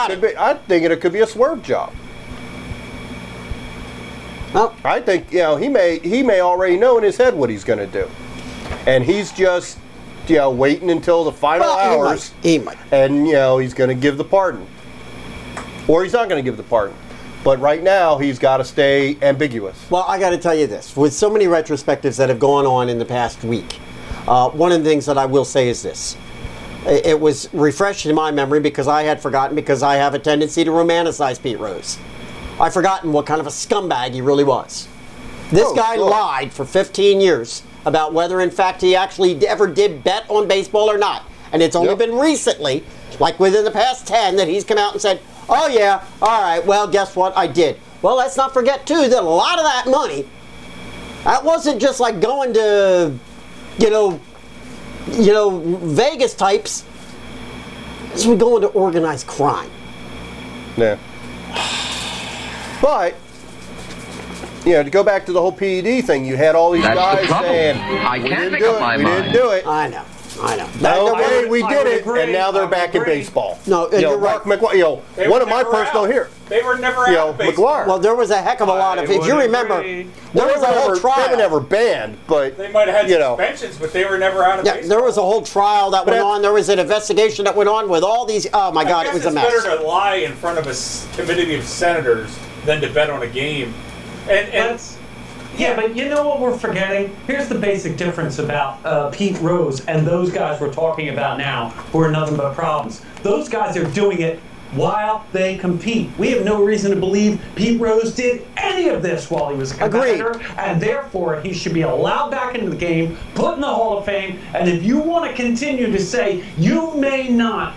it could be a swerve job. Well, I think he may already know in his head what he's going to do, and he's just waiting until the final hours. He might. And he's going to give the pardon, or he's not going to give the pardon. But right now he's got to stay ambiguous. Well, I got to tell you this: with so many retrospectives that have gone on in the past week, one of the things that I will say is this: it was refreshed in my memory because I had forgotten, because I have a tendency to romanticize Pete Rose. I've forgotten what kind of a scumbag he really was. This guy lied for 15 years about whether, in fact, he actually ever did bet on baseball or not. And it's only been recently, like within the past 10, that he's come out and said, oh, yeah, all right, well, guess what? I did. Well, let's not forget, too, that a lot of that money, that wasn't just like going to, Vegas types. This was going to organized crime. Yeah. But, to go back to the whole PED thing, you had all these guys saying, we didn't do it. I know. No way, we did it, and now they're back in baseball. No, you're right. Mark McGuire, one of my personal here. They were never out of baseball. McGuire. Well, there was a heck of a lot of, if you remember, there was a whole trial. They were never banned, but they might have had suspensions, but they were never out of baseball. There was a whole trial that went on. There was an investigation that went on with all these. Oh my God, it was a mess. It's better to lie in front of a committee of senators than to bet on a game. Yeah, but you know what we're forgetting? Here's the basic difference about Pete Rose and those guys we're talking about now, who are nothing but problems. Those guys are doing it while they compete. We have no reason to believe Pete Rose did any of this while he was a competitor, and therefore he should be allowed back into the game, put in the Hall of Fame, and if you want to continue to say you may not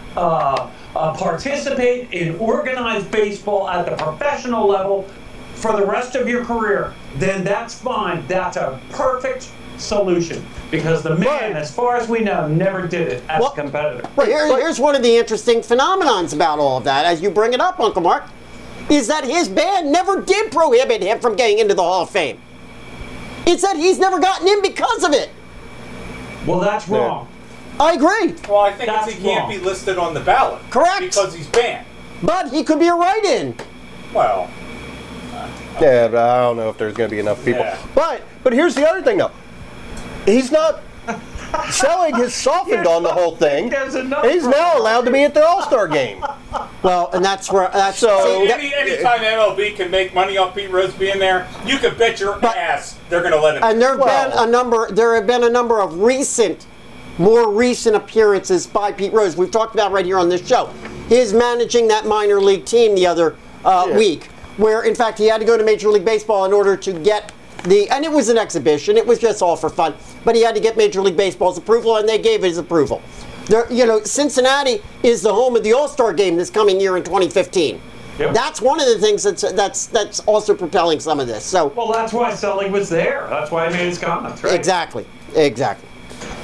participate in organized baseball at the professional level for the rest of your career, then that's fine. That's a perfect solution because the man, as far as we know, never did it as a competitor. Right, here's one of the interesting phenomenons about all of that, as you bring it up, Uncle Mark, is that his band never did prohibit him from getting into the Hall of Fame. It's that he's never gotten in because of it. Well, that's wrong. I agree. Well, I think he can't be listed on the ballot. Correct. Because he's banned. But he could be a write-in. Well. Yeah, but I don't know if there's going to be enough people. Yeah. But here's the other thing, though. He's not. Selling has softened on the whole thing. He's now allowed to be at the All-Star game. Well, and that's where. Anytime MLB can make money off Pete Rose being there, you can bet your ass they're going to let him. And there have been a number of more recent appearances by Pete Rose. We've talked about right here on this show. His managing that minor league team the other week, where in fact he had to go to Major League Baseball in order to get and it was an exhibition. It was just all for fun. But he had to get Major League Baseball's approval, and they gave his approval. Cincinnati is the home of the All-Star game this coming year in 2015. Yep. That's one of the things that's also propelling some of this. So. Well, that's why Sully was there. That's why he made his comments, right? Exactly.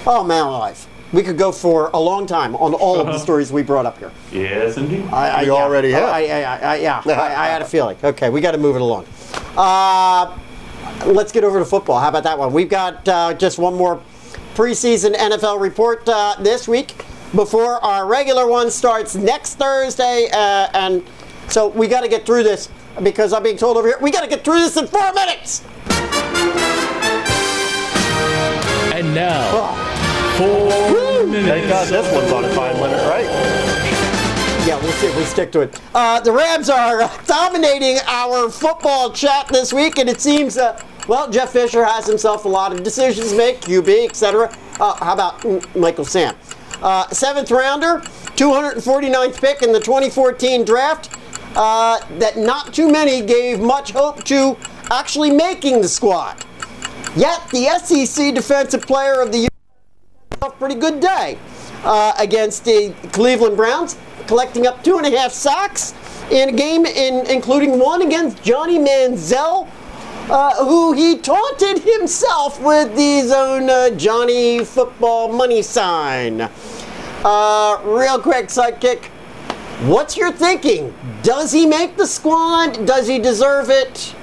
Oh, man alive. We could go for a long time on all of the stories we brought up here. Yes, indeed. We already have. I had a feeling. Okay, we got to move it along. Let's get over to football. How about that one? We've got just one more preseason NFL report this week before our regular one starts next Thursday. And so we got to get through this because I'm being told over here, we got to get through this in 4 minutes. And now, 4 minutes. Thank God this one's on a time limit, right? Yeah, we'll see if we stick to it. The Rams are dominating our football chat this week, and it seems, Jeff Fisher has himself a lot of decisions to make, QB, etc. How about Michael Sam? 7th rounder, 249th pick in the 2014 draft, that not too many gave much hope to actually making the squad. Yet, the SEC Defensive Player of the Year had a pretty good day against the Cleveland Browns, collecting up 2.5 sacks in a game, including one against Johnny Manziel, who he taunted himself with his own Johnny Football money sign. Real quick, Sidekick, what's your thinking? Does he make the squad? Does he deserve it?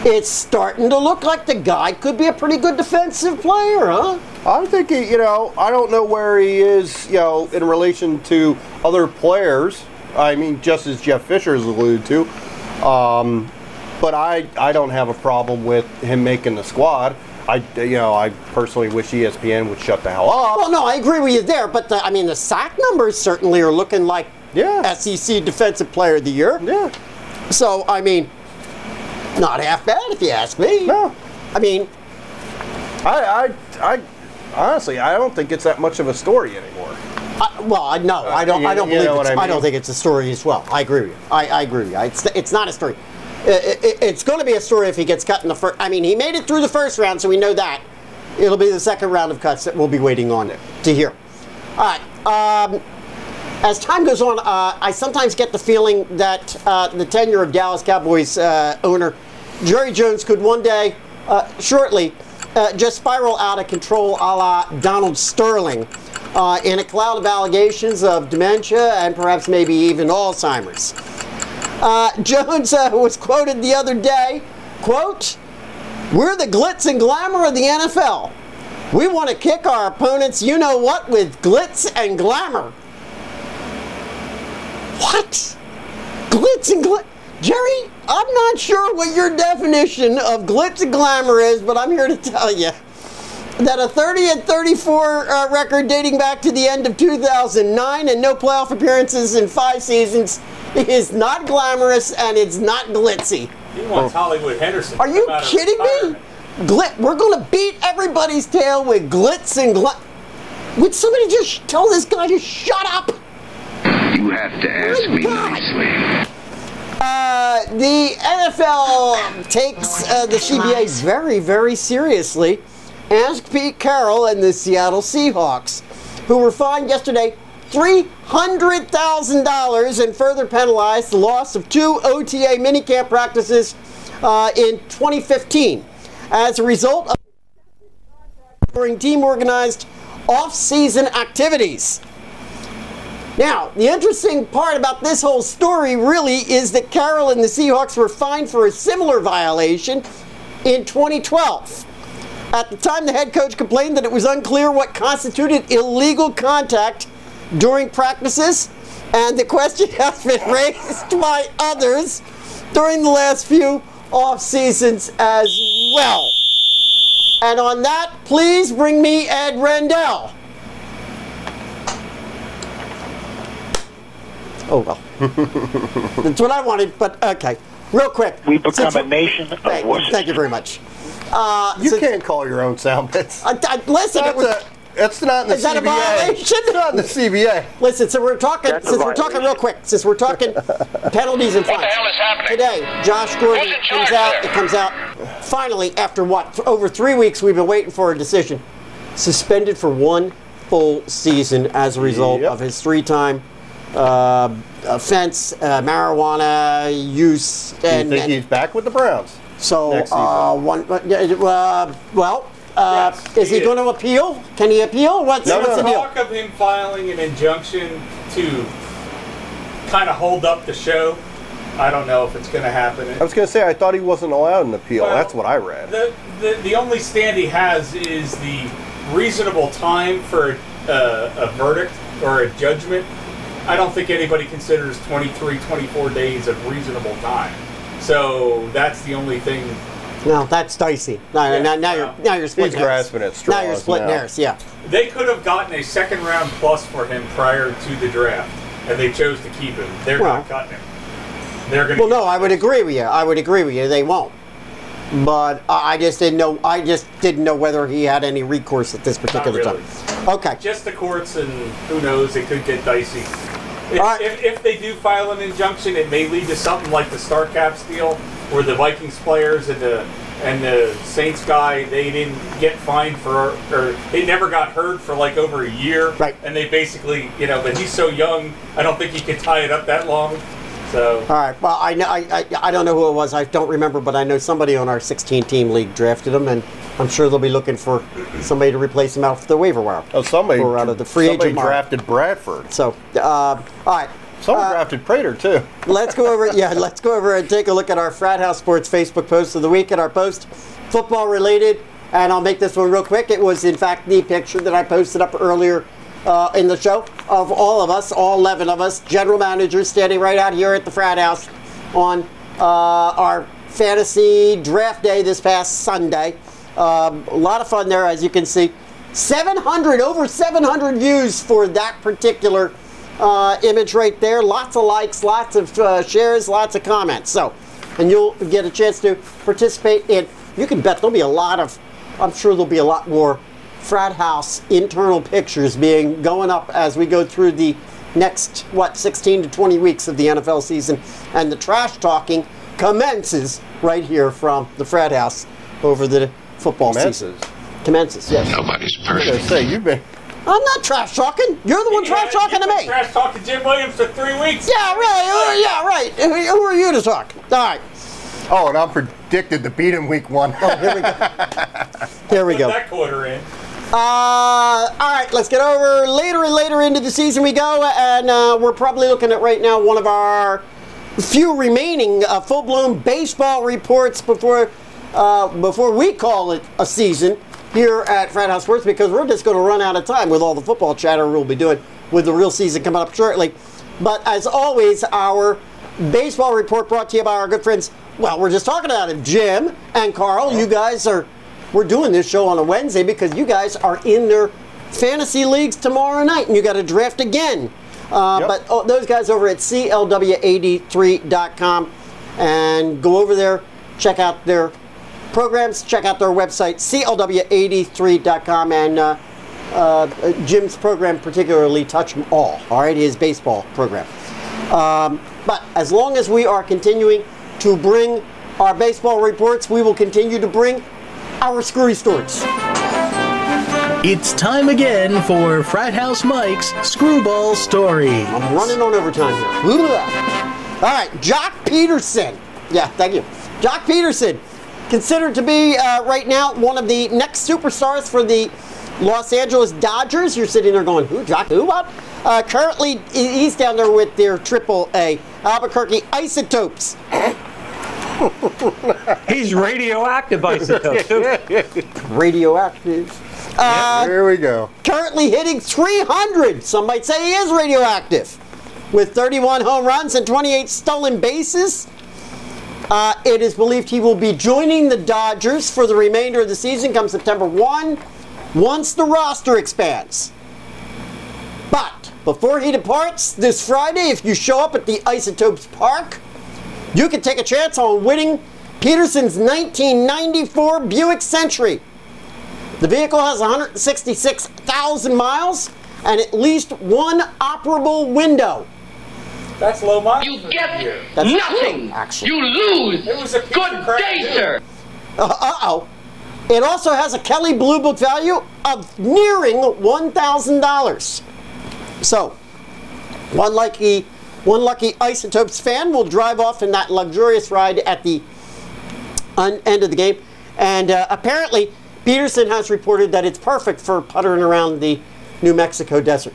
It's starting to look like the guy could be a pretty good defensive player, huh? I think I don't know where he is, in relation to other players. I mean, just as Jeff Fisher has alluded to. But I don't have a problem with him making the squad. I personally wish ESPN would shut the hell up. Well, no, I agree with you there. But the sack numbers certainly are looking like SEC Defensive Player of the Year. Yeah. So not half bad if you ask me. No. I honestly, I don't think it's that much of a story anymore. I don't think it's a story as well. I agree with you. I agree with you. It's not a story. It's going to be a story if he gets cut in the first. He made it through the first round, so we know that. It'll be the second round of cuts that we'll be waiting on to hear. All right. As time goes on, I sometimes get the feeling that the tenure of Dallas Cowboys owner Jerry Jones could one day, shortly, just spiral out of control a la Donald Sterling in a cloud of allegations of dementia and perhaps maybe even Alzheimer's. Jones was quoted the other day, quote, "We're the glitz and glamour of the NFL. We want to kick our opponents you-know-what with glitz and glamour." What? Glitz and glamour? Jerry, I'm not sure what your definition of glitz and glamour is, but I'm here to tell you that a 30-34 record dating back to the end of 2009 and no playoff appearances in 5 seasons is not glamorous and it's not glitzy. He wants Hollywood Henderson. Are you kidding me? We're going to beat everybody's tail with glitz and glamour. Would somebody just tell this guy to shut up? You have to ask me nicely. The NFL takes the CBA very, very seriously. Ask Pete Carroll and the Seattle Seahawks, who were fined yesterday $300,000 and further penalized the loss of 2 OTA minicamp practices in 2015 as a result of during team-organized off-season activities. Now, the interesting part about this whole story really is that Carroll and the Seahawks were fined for a similar violation in 2012. At the time, the head coach complained that it was unclear what constituted illegal contact during practices, and the question has been raised by others during the last few off seasons as well. And on that, please bring me Ed Rendell. Oh, well. That's what I wanted, but okay. Real quick. We become a nation of wusses. Thank you very much. You can't call your own sound bits. Listen, That's not in the CBA. Is that a violation? It's not in the CBA. Listen, so we're talking real quick, since we're talking penalties and fines. What the hell is happening? Today, Josh Gordon comes out. It comes out finally after what? Over 3 weeks we've been waiting for a decision. Suspended for 1 full season as a result of his 3-time offense, marijuana use. And you think he's back with the Browns? So, next season? is he going to appeal? Can he appeal? What's the deal? Talk of him filing an injunction to kind of hold up the show. I don't know if it's going to happen. I was going to say, I thought he wasn't allowed an appeal. Well, that's what I read. The only stand he has is the reasonable time for a verdict or a judgment. I don't think anybody considers 23, 24 days of reasonable time. So that's the only thing. No, that's dicey. Now you're splitting He's grasping at straws. Now you're splitting hairs, yeah. They could have gotten a second-round plus for him prior to the draft, and they chose to keep him. They're not cutting him. They're going to. Well, no, I would agree with you. They won't. But I just didn't know. I just didn't know whether he had any recourse at this particular time. Okay. Just the courts, and who knows? It could get dicey. If they do file an injunction, it may lead to something like the StarCaps deal, where the Vikings players and the Saints guy, they didn't get fined or they never got heard for like over a year. Right. And they basically, but he's so young, I don't think he could tie it up that long. So. All right. Well, I know I don't know who it was. I don't remember, but I know somebody on our 16-team league drafted him, and I'm sure they'll be looking for somebody to replace him off the waiver wire. Oh, somebody or out of the free agent drafted Bradford. So, all right. Someone drafted Prater too. Let's go over. Yeah, let's go over and take a look at our Frat House Sports Facebook post of the week. And our post, football related, and I'll make this one real quick. It was in fact the picture that I posted up earlier in the show of all of us, all 11 of us, general managers standing right out here at the Frat House on our fantasy draft day this past Sunday. A lot of fun there, as you can see. Over 700 views for that particular image right there. Lots of likes, lots of shares, lots of comments. So, and you'll get a chance to participate in. You can bet there'll be I'm sure there'll be a lot more Frat House internal pictures going up as we go through the next 16 to 20 weeks of the NFL season, and the trash talking commences right here from the Frat House over the football season. Commences, yes. Nobody's I'm perfect. going to say, you've been. I'm not trash talking. You're the one trash talking to me. Trash talking Jim Williams for 3 weeks. Yeah, really. Yeah, right. Who are you to talk? All right. Oh, and I'm predicted to beat him week 1. Oh, here we go. Here we go. Put that quarter in. All right, let's get over later and later into the season we go, and we're probably looking at right now one of our few remaining full-blown baseball reports before we call it a season here at Frat House Sports, because we're just going to run out of time with all the football chatter we'll be doing with the real season coming up shortly. But as always, our baseball report brought to you by our good friends. Well, we're just talking about it, Jim and Carl. You guys we're doing this show on a Wednesday because you guys are in their fantasy leagues tomorrow night, and you got to draft again. But those guys over at CLW83.com, and go over there, check out their programs, check out their website, CLW83.com, and Jim's program particularly, Touch 'em All right, his baseball program. But as long as we are continuing to bring our baseball reports, we will continue to bring our screwy stories. It's time again for Frat House Mike's Screwball Story. I'm running on overtime here. All right, Joc Pederson. Yeah, thank you. Joc Pederson, considered to be right now one of the next superstars for the Los Angeles Dodgers. You're sitting there going, who, Joc, who, what? Currently, he's down there with their AAA Albuquerque Isotopes. He's radioactive isotope, too. Radioactive. There we go. Currently hitting 300. Some might say he is radioactive. With 31 home runs and 28 stolen bases. It is believed he will be joining the Dodgers for the remainder of the season come September 1, once the roster expands. But before he departs this Friday, if you show up at the Isotopes Park, you can take a chance on winning Pederson's 1994 Buick Century. The vehicle has 166,000 miles and at least one operable window. That's low mileage. You get That's nothing. true, actually. You lose. It was a Good day, sir. Uh-oh. It also has a Kelley Blue Book value of nearing $1,000. So, one lucky Isotopes fan will drive off in that luxurious ride at the end of the game. And apparently, Pederson has reported that it's perfect for puttering around the New Mexico desert.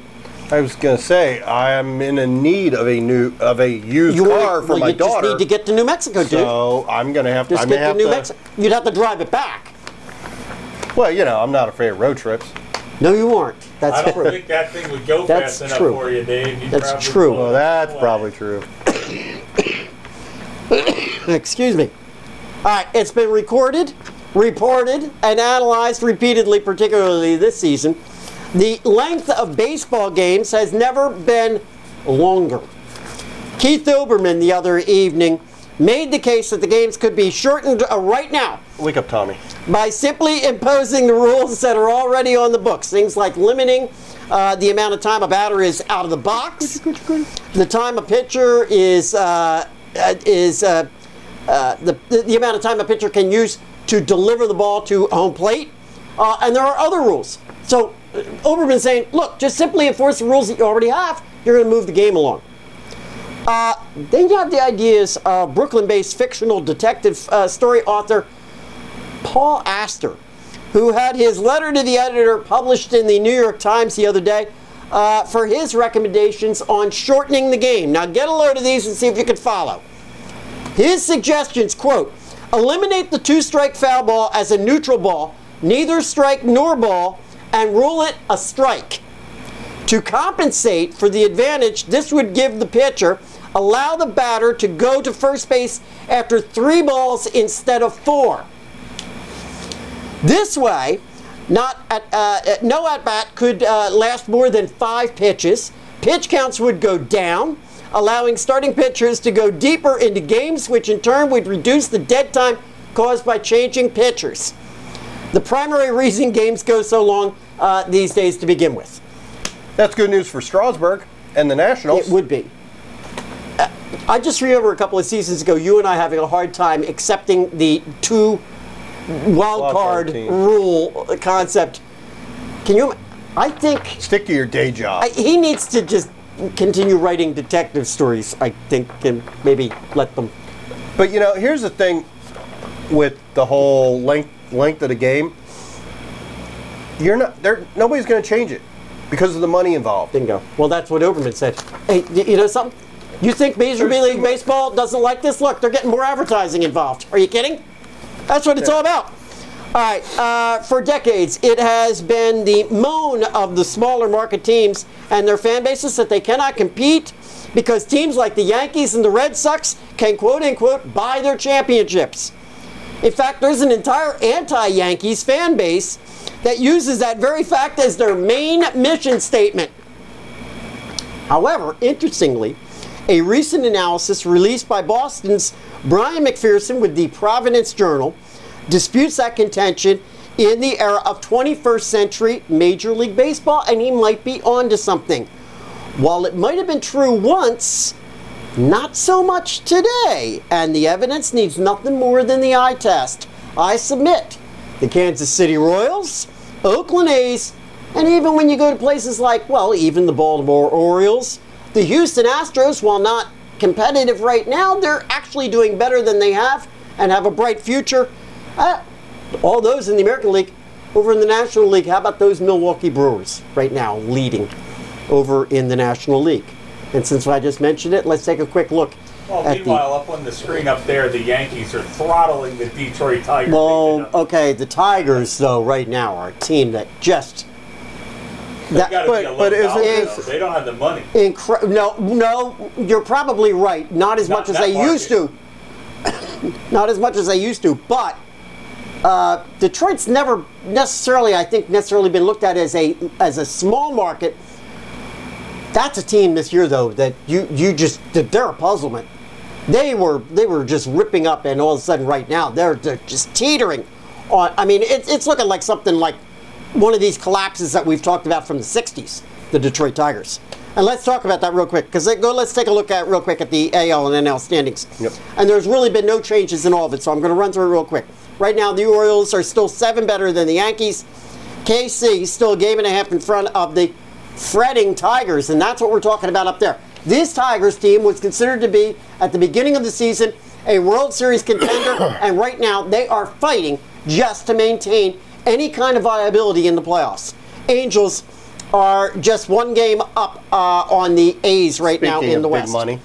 I was going to say, I'm in a need of a used car for my daughter. You just need to get to New Mexico, dude. So I'm going to have to. Just get to New Mexico. You'd have to drive it back. Well, you know, I'm not afraid of road trips. No, you aren't. I don't think that thing would go fast enough for you, Dave. That's true. Well, that's probably true. Excuse me. All right, it's been recorded, reported, and analyzed repeatedly, particularly this season. The length of baseball games has never been longer. Keith Olbermann the other evening made the case that the games could be shortened right now. Wake up, Tommy. By simply imposing the rules that are already on the books. Things like limiting the amount of time a batter is out of the box, the time a pitcher is the amount of time a pitcher can use to deliver the ball to home plate, and there are other rules. So Olbermann saying, look, just simply enforce the rules that you already have. You're going to move the game along. Then you have the ideas of Brooklyn-based fictional detective story author Paul Astor, who had his letter to the editor published in the New York Times the other day for his recommendations on shortening the game. Now get a load of these and see if you can follow. His suggestions, quote, eliminate the two-strike foul ball as a neutral ball, neither strike nor ball, and rule it a strike. To compensate for the advantage this would give the pitcher, allow the batter to go to first base after 3 balls instead of 4. This way, no at-bat could last more than 5 pitches. Pitch counts would go down, allowing starting pitchers to go deeper into games, which in turn would reduce the dead time caused by changing pitchers. The primary reason games go so long these days to begin with. That's good news for Strasburg and the Nationals. It would be. I just remember a couple of seasons ago, you and I having a hard time accepting the 2 wild card rule concept. Can you? I think. Stick to your day job. He needs to just continue writing detective stories, I think, and maybe let them. But you know, here's the thing with the whole length of the game. Nobody's going to change it because of the money involved. Bingo. Well, that's what Olbermann said. Hey, you know something? You think Major League Baseball doesn't like this? Look, they're getting more advertising involved. Are you kidding? That's what it's all about. All right, for decades, it has been the moan of the smaller market teams and their fan bases that they cannot compete because teams like the Yankees and the Red Sox can, quote-unquote, buy their championships. In fact, there's an entire anti-Yankees fan base that uses that very fact as their main mission statement. However, interestingly, a recent analysis released by Boston's Brian McPherson with the Providence Journal disputes that contention in the era of 21st century Major League Baseball, and he might be onto something. While it might have been true once, not so much today, and the evidence needs nothing more than the eye test. I submit the Kansas City Royals, Oakland A's, and even when you go to places like, well, even the Baltimore Orioles, the Houston Astros, while not competitive right now, they're actually doing better than they have and have a bright future. All those in the American League. Over in the National League, how about those Milwaukee Brewers right now leading over in the National League? And since I just mentioned it, let's take a quick look. Well, meanwhile, up on the screen up there, the Yankees are throttling the Detroit Tigers. Well, okay, the Tigers, though, right now are a team that just... But they don't have the money. No, you're probably right. Not as much as they used to. Not as much as they used to, but Detroit's never necessarily been looked at as a small market. That's a team this year, though, that they're a puzzlement. They were just ripping up, and all of a sudden, right now, they're just teetering on. I mean, it's looking like something like one of these collapses that we've talked about from the '60s, the Detroit Tigers. And let's talk about that real quick, because let's take a look at real quick at the AL and NL standings. Yep. And there's really been no changes in all of it, so I'm going to run through it real quick. Right now, the Orioles are still 7 better than the Yankees. KC is still a game and a half in front of the fretting Tigers, and that's what we're talking about up there. This Tigers team was considered to be, at the beginning of the season, a World Series contender, and right now they are fighting just to maintain any kind of viability in the playoffs. Angels are just 1 game up on the A's right now in the West. Big money.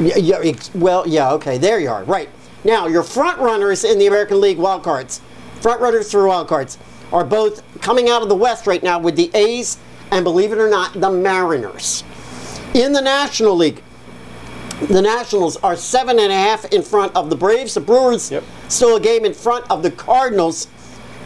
Okay, there you are. Right. Now, your front runners in the American League wildcards, front runners through wildcards, are both coming out of the West right now with the A's and, believe it or not, the Mariners. In the National League, the Nationals are 7.5 in front of the Braves. The Brewers still a game in front of the Cardinals,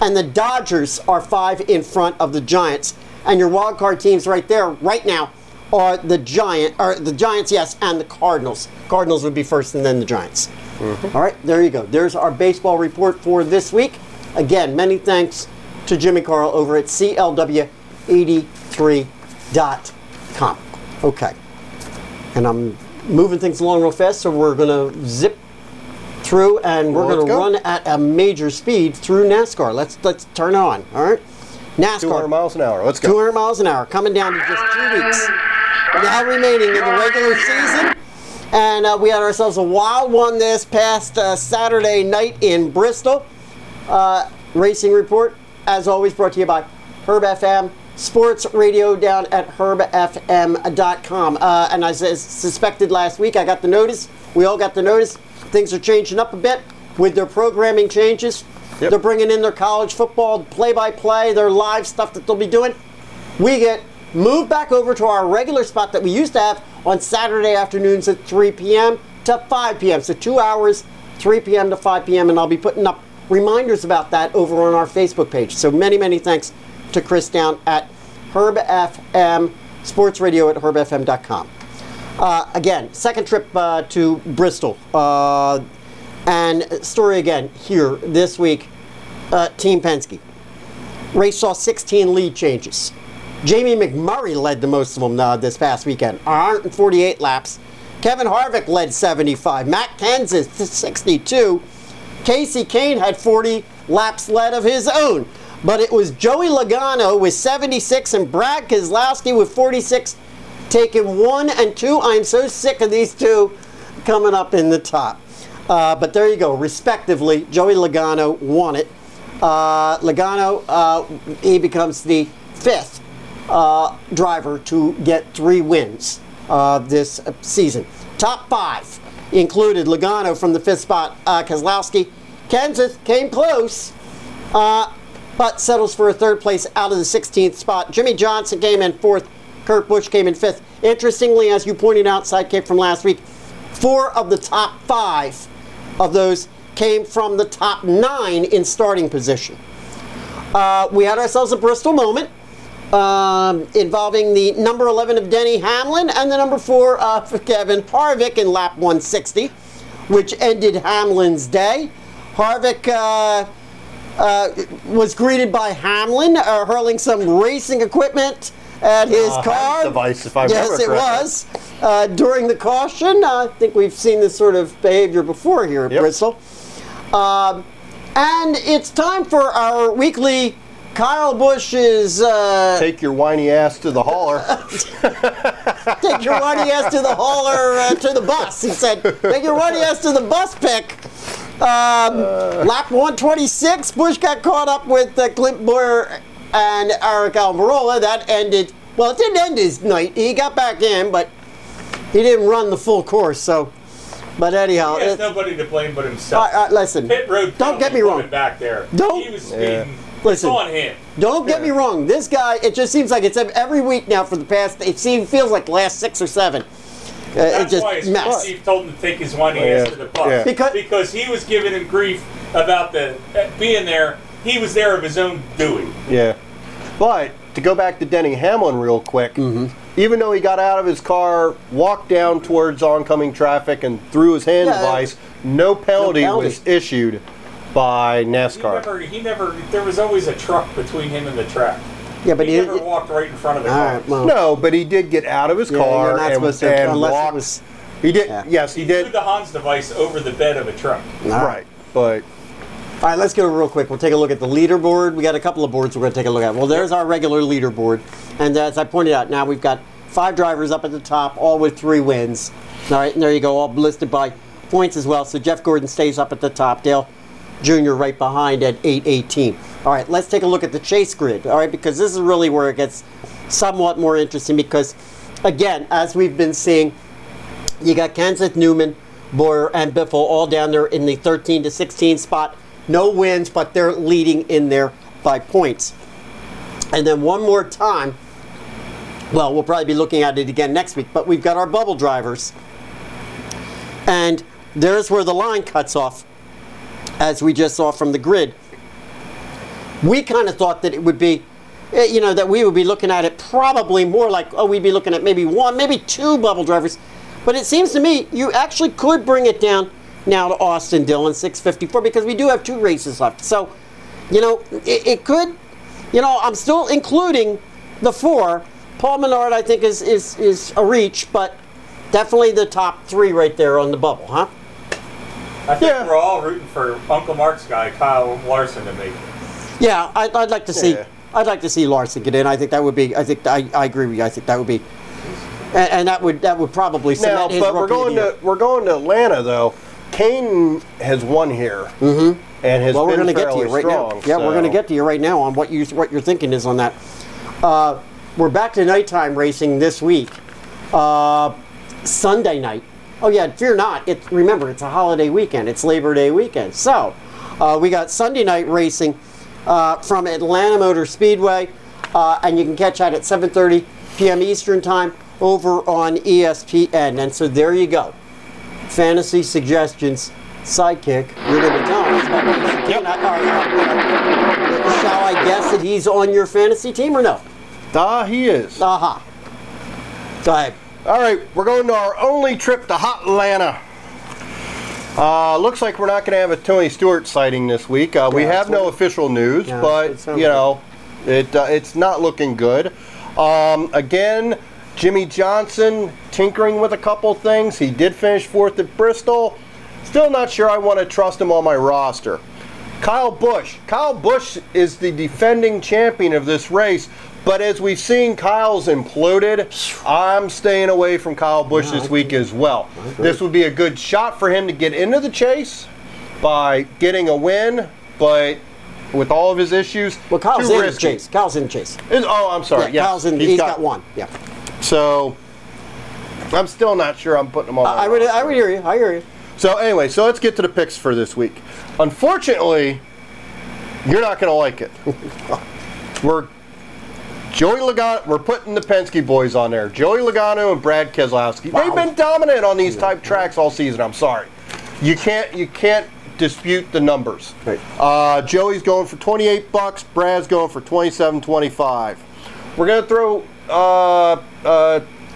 and the Dodgers are 5 in front of the Giants. And your wild card teams right there, right now, are the Giants, yes, and the Cardinals. Cardinals would be first, and then the Giants. Mm-hmm. All right, there you go. There's our baseball report for this week. Again, many thanks to Jimmy Carl over at CLW83.com. Okay, and I'm moving things along real fast, so we're going to zip through, and we're going to run at a major speed through NASCAR. Let's turn on. All right, NASCAR. 200 miles an hour. Let's go. 200 miles an hour, coming down to just 2 weeks now remaining in the regular season. And we had ourselves a wild one this past Saturday night in Bristol. Racing report, as always, brought to you by Herb FM Sports Radio down at herbfm.com. And as I suspected last week, I got the notice. We all got the notice. Things are changing up a bit with their programming changes. Yep. They're bringing in their college football play-by-play, their live stuff that they'll be doing. We get moved back over to our regular spot that we used to have on Saturday afternoons at 3 p.m. to 5 p.m. So 2 hours, 3 p.m. to 5 p.m. And I'll be putting up reminders about that over on our Facebook page. So many, many thanks to Chris down at Herb FM Sports Radio at herbfm.com. Again, second trip to Bristol. And story again here this week, Team Penske. Race saw 16 lead changes. Jamie McMurray led the most of them this past weekend, 148 laps. Kevin Harvick led 75. Matt Kenseth 62. Casey Kane had 40 laps led of his own. But it was Joey Logano with 76 and Brad Keselowski with 46 taking 1 and 2. I'm so sick of these two coming up in the top. But there you go, respectively. Joey Logano won it. Logano, he becomes the 5th driver to get 3 wins this season. Top 5 included Logano from the 5th spot, Keselowski. Kenseth came close, but settles for a 3rd place out of the 16th spot. Jimmy Johnson came in 4th. Kurt Busch came in 5th. Interestingly, as you pointed out, Sidekick from last week, 4 of the top 5 of those came from the top 9 in starting position. We had ourselves a Bristol moment involving the number 11 of Denny Hamlin and the number 4 of Kevin Harvick in lap 160, which ended Hamlin's day. Harvick was greeted by Hamlin hurling some racing equipment at his car. Device, if I yes, it was. During the caution. I think we've seen this sort of behavior before here at Bristol. And it's time for our weekly Kyle Busch's... take your whiny ass to the hauler. Take your whiny ass to the hauler to the bus. He said, take your whiny ass to the bus pick. Lap 126, Busch got caught up with Clint Boyer and Eric Almirola. That ended, well, it didn't end his night. He got back in, but he didn't run the full course. So, but anyhow, he has nobody to blame but himself. Listen, Pit road. Don't get me wrong. Back there, Don't. He was speeding. Listen, it's on him. Don't get me wrong. This guy, it just seems like it's every week now for the past. Feels like the last 6 or 7. That's it just why his mess. chief told him to take his whiny ass to the bus. Yeah. Because he was giving him grief about the being there. He was there of his own doing. Yeah. But to go back to Denny Hamlin real quick, even though he got out of his car, walked down towards oncoming traffic, and threw his hand device, no penalty was issued by NASCAR. He never. There was always a truck between him and the track. Yeah, but he never walked right in front of the car. Right, well, no, but he did get out of his car and walked. He did. Yeah. Yes, he did. Threw the Hans device over the bed of a truck. Right, but. All right, let's go real quick. We'll take a look at the leaderboard. We got a couple of boards we're going to take a look at. Well, there's our regular leaderboard. And as I pointed out, now we've got 5 drivers up at the top, all with 3 wins. All right, and there you go, all listed by points as well. So Jeff Gordon stays up at the top. Dale Jr. right behind at 818. All right, let's take a look at the chase grid, all right, because this is really where it gets somewhat more interesting because, again, as we've been seeing, you got Kenseth, Newman, Boyer, and Biffle all down there in the 13 to 16 spot. No wins, but they're leading in there by points. And then one more time, well, we'll probably be looking at it again next week, but we've got our bubble drivers. And there's where the line cuts off, as we just saw from the grid. We kind of thought that it would be, that we would be looking at it probably more like, we'd be looking at maybe 1, maybe 2 bubble drivers. But it seems to me you actually could bring it down now to Austin Dillon, 654, because we do have 2 races left. So, it could, I'm still including the 4. Paul Menard, I think, is a reach, but definitely the top 3 right there on the bubble, huh? I think we're all rooting for Uncle Mark's guy, Kyle Larson, to make it. Yeah, I'd like to see. I'd like to see Larson get in. I think that would be. I agree with you. I think that would be, and that would probably cement his but rookie we're going to Atlanta though. Kane has won here, and has we're been going to get to you fairly right strong. now. Yeah, we're going to get to you right now on what your thinking is on that. We're back to nighttime racing this week, Sunday night. Oh yeah, fear not. Remember, it's a holiday weekend. It's Labor Day weekend. So we got Sunday night racing from Atlanta Motor Speedway, and you can catch that at 7:30 p.m. Eastern Time over on ESPN. And so there you go. Fantasy suggestions, Sidekick. You're going to tell us about Casey Kane. Shall I guess that he's on your fantasy team or no? He is. Aha. Go ahead. All right, we're going to our only trip to Hot Atlanta. Looks like we're not going to have a Tony Stewart sighting this week. We have no official news, but it's not looking good. Again, Jimmy Johnson tinkering with a couple things. He did finish 4th at Bristol. Still not sure I want to trust him on my roster. Kyle Busch. Kyle Busch is the defending champion of this race. But as we've seen, Kyle's imploded. I'm staying away from Kyle Busch this week as well. This would be a good shot for him to get into the chase by getting a win, but with all of his issues, well, Kyle's in the chase. Kyle's in the chase. I'm sorry. Yeah, Kyle's in. He's got 1. Yeah. So I'm still not sure I'm putting him on. I would hear you. I hear you. So anyway, let's get to the picks for this week. Unfortunately, you're not going to like it. We're putting the Penske boys on there. Joey Logano and Brad Keselowski. Wow. They've been dominant on these type tracks all season. I'm sorry. You can't dispute the numbers. Right. Joey's going for $28. Brad's going for $27.25. We're going to throw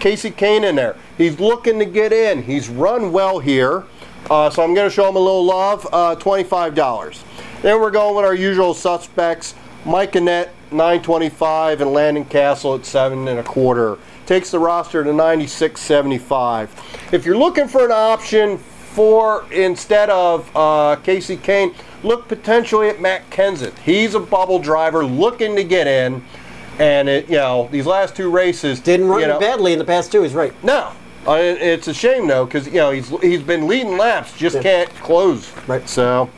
Casey Kane in there. He's looking to get in. He's run well here. So I'm going to show him a little love. $25. Then we're going with our usual suspects. Mike Annett, $9.25, and Landon Castle at $7.25. Takes the roster to $96.75. If you're looking for an option instead of Casey Kane, look potentially at Matt Kenseth. He's a bubble driver looking to get in, and these last 2 races didn't run badly in the past 2. He's right. No, It's a shame though, because he's been leading laps, just can't close. Right. So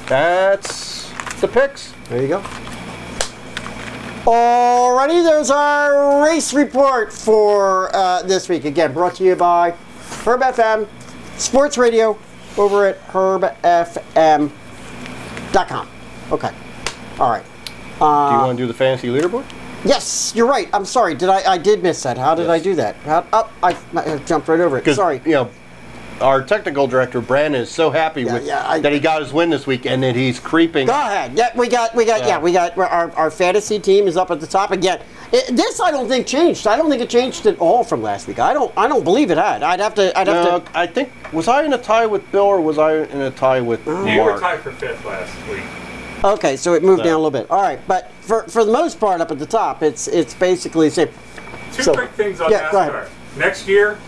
that's the picks. There you go. Alrighty, there's our race report for this week. Again, brought to you by Herb FM Sports Radio over at herbfm.com. Okay. All right. Do you want to do the fantasy leaderboard? Yes, you're right. I'm sorry. I did miss that. How did I do that? I jumped right over it. Sorry. Our technical director Brandon is so happy that he got his win this week and that he's creeping. Go ahead. Yeah, we got our fantasy team is up at the top again. This I don't think changed. I don't think it changed at all from last week. I don't believe it had. I'd have to. I think, was I in a tie with Bill or was I in a tie with Mark? You were tied for 5th last week. Okay, so it moved down a little bit. All right, but for the most part, up at the top, it's basically the same. Two quick things on NASCAR. Go ahead. Next year,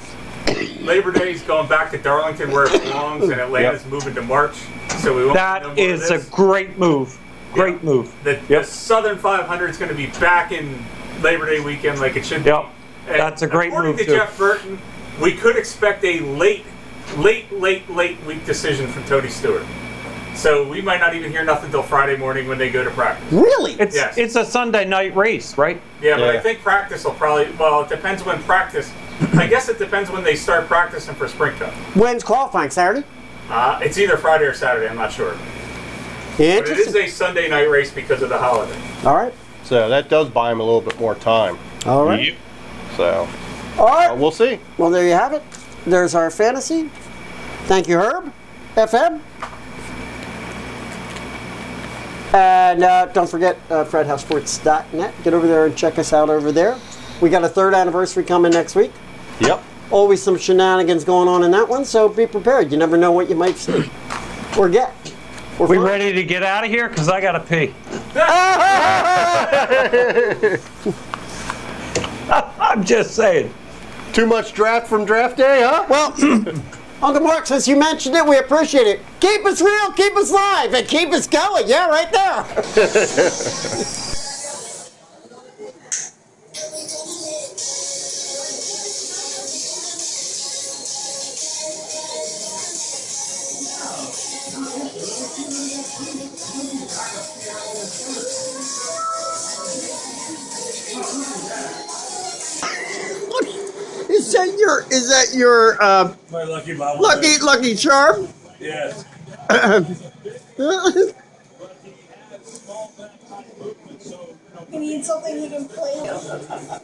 Labor Day is going back to Darlington where it belongs, and Atlanta's moving to March. So we won't. That is a great move. Great move. The Southern 500 is going to be back in Labor Day weekend like it should be. And that's a great move. According to Jeff Burton, we could expect a late week decision from Tony Stewart. So we might not even hear nothing until Friday morning when they go to practice. Really? It's a Sunday night race, right? Yeah, but I think practice will probably, it depends when practice, I guess it depends when they start practicing for Spring Cup. When's qualifying? Saturday? It's either Friday or Saturday, I'm not sure. But it is a Sunday night race because of the holiday. All right. So that does buy him a little bit more time. All right. Yep. So, all right. We'll see. Well, there you have it. There's our fantasy. Thank you, Herb. FM. And don't forget, FratHouseSports.net. Get over there and check us out over there. We got a 3rd anniversary coming next week. Yep. Always some shenanigans going on in that one, so be prepared. You never know what you might see or get. We ready to get out of here? Because I got to pee. I'm just saying. Too much draft from draft day, huh? Well, Uncle Mark, since you mentioned it, we appreciate it. Keep us real, keep us live, and keep us going. Yeah, right there. Is that your my lucky charm? Yes. You need something you can play.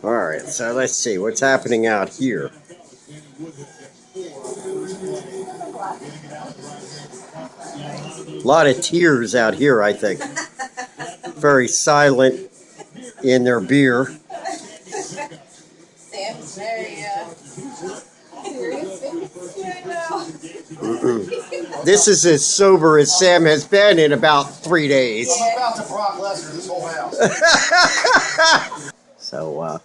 All right, so let's see what's happening out here. A lot of tears out here, I think. Very silent in their beer. Sam's very serious. Yeah, I know. This is as sober as Sam has been in about 3 days. I'm about to Brock Lesnar this whole house. So,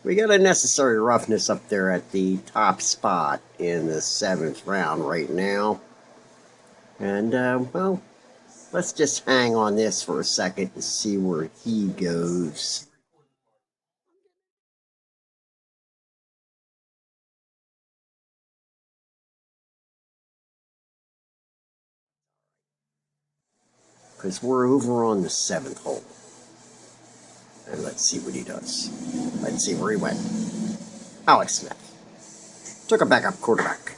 we got a necessary roughness up there at the top spot in the 7th round right now. And, well, let's just hang on this for a second and see where he goes. Because we're over on the 7th hole. And let's see what he does. Let's see where he went. Alex Smith. Took a backup quarterback.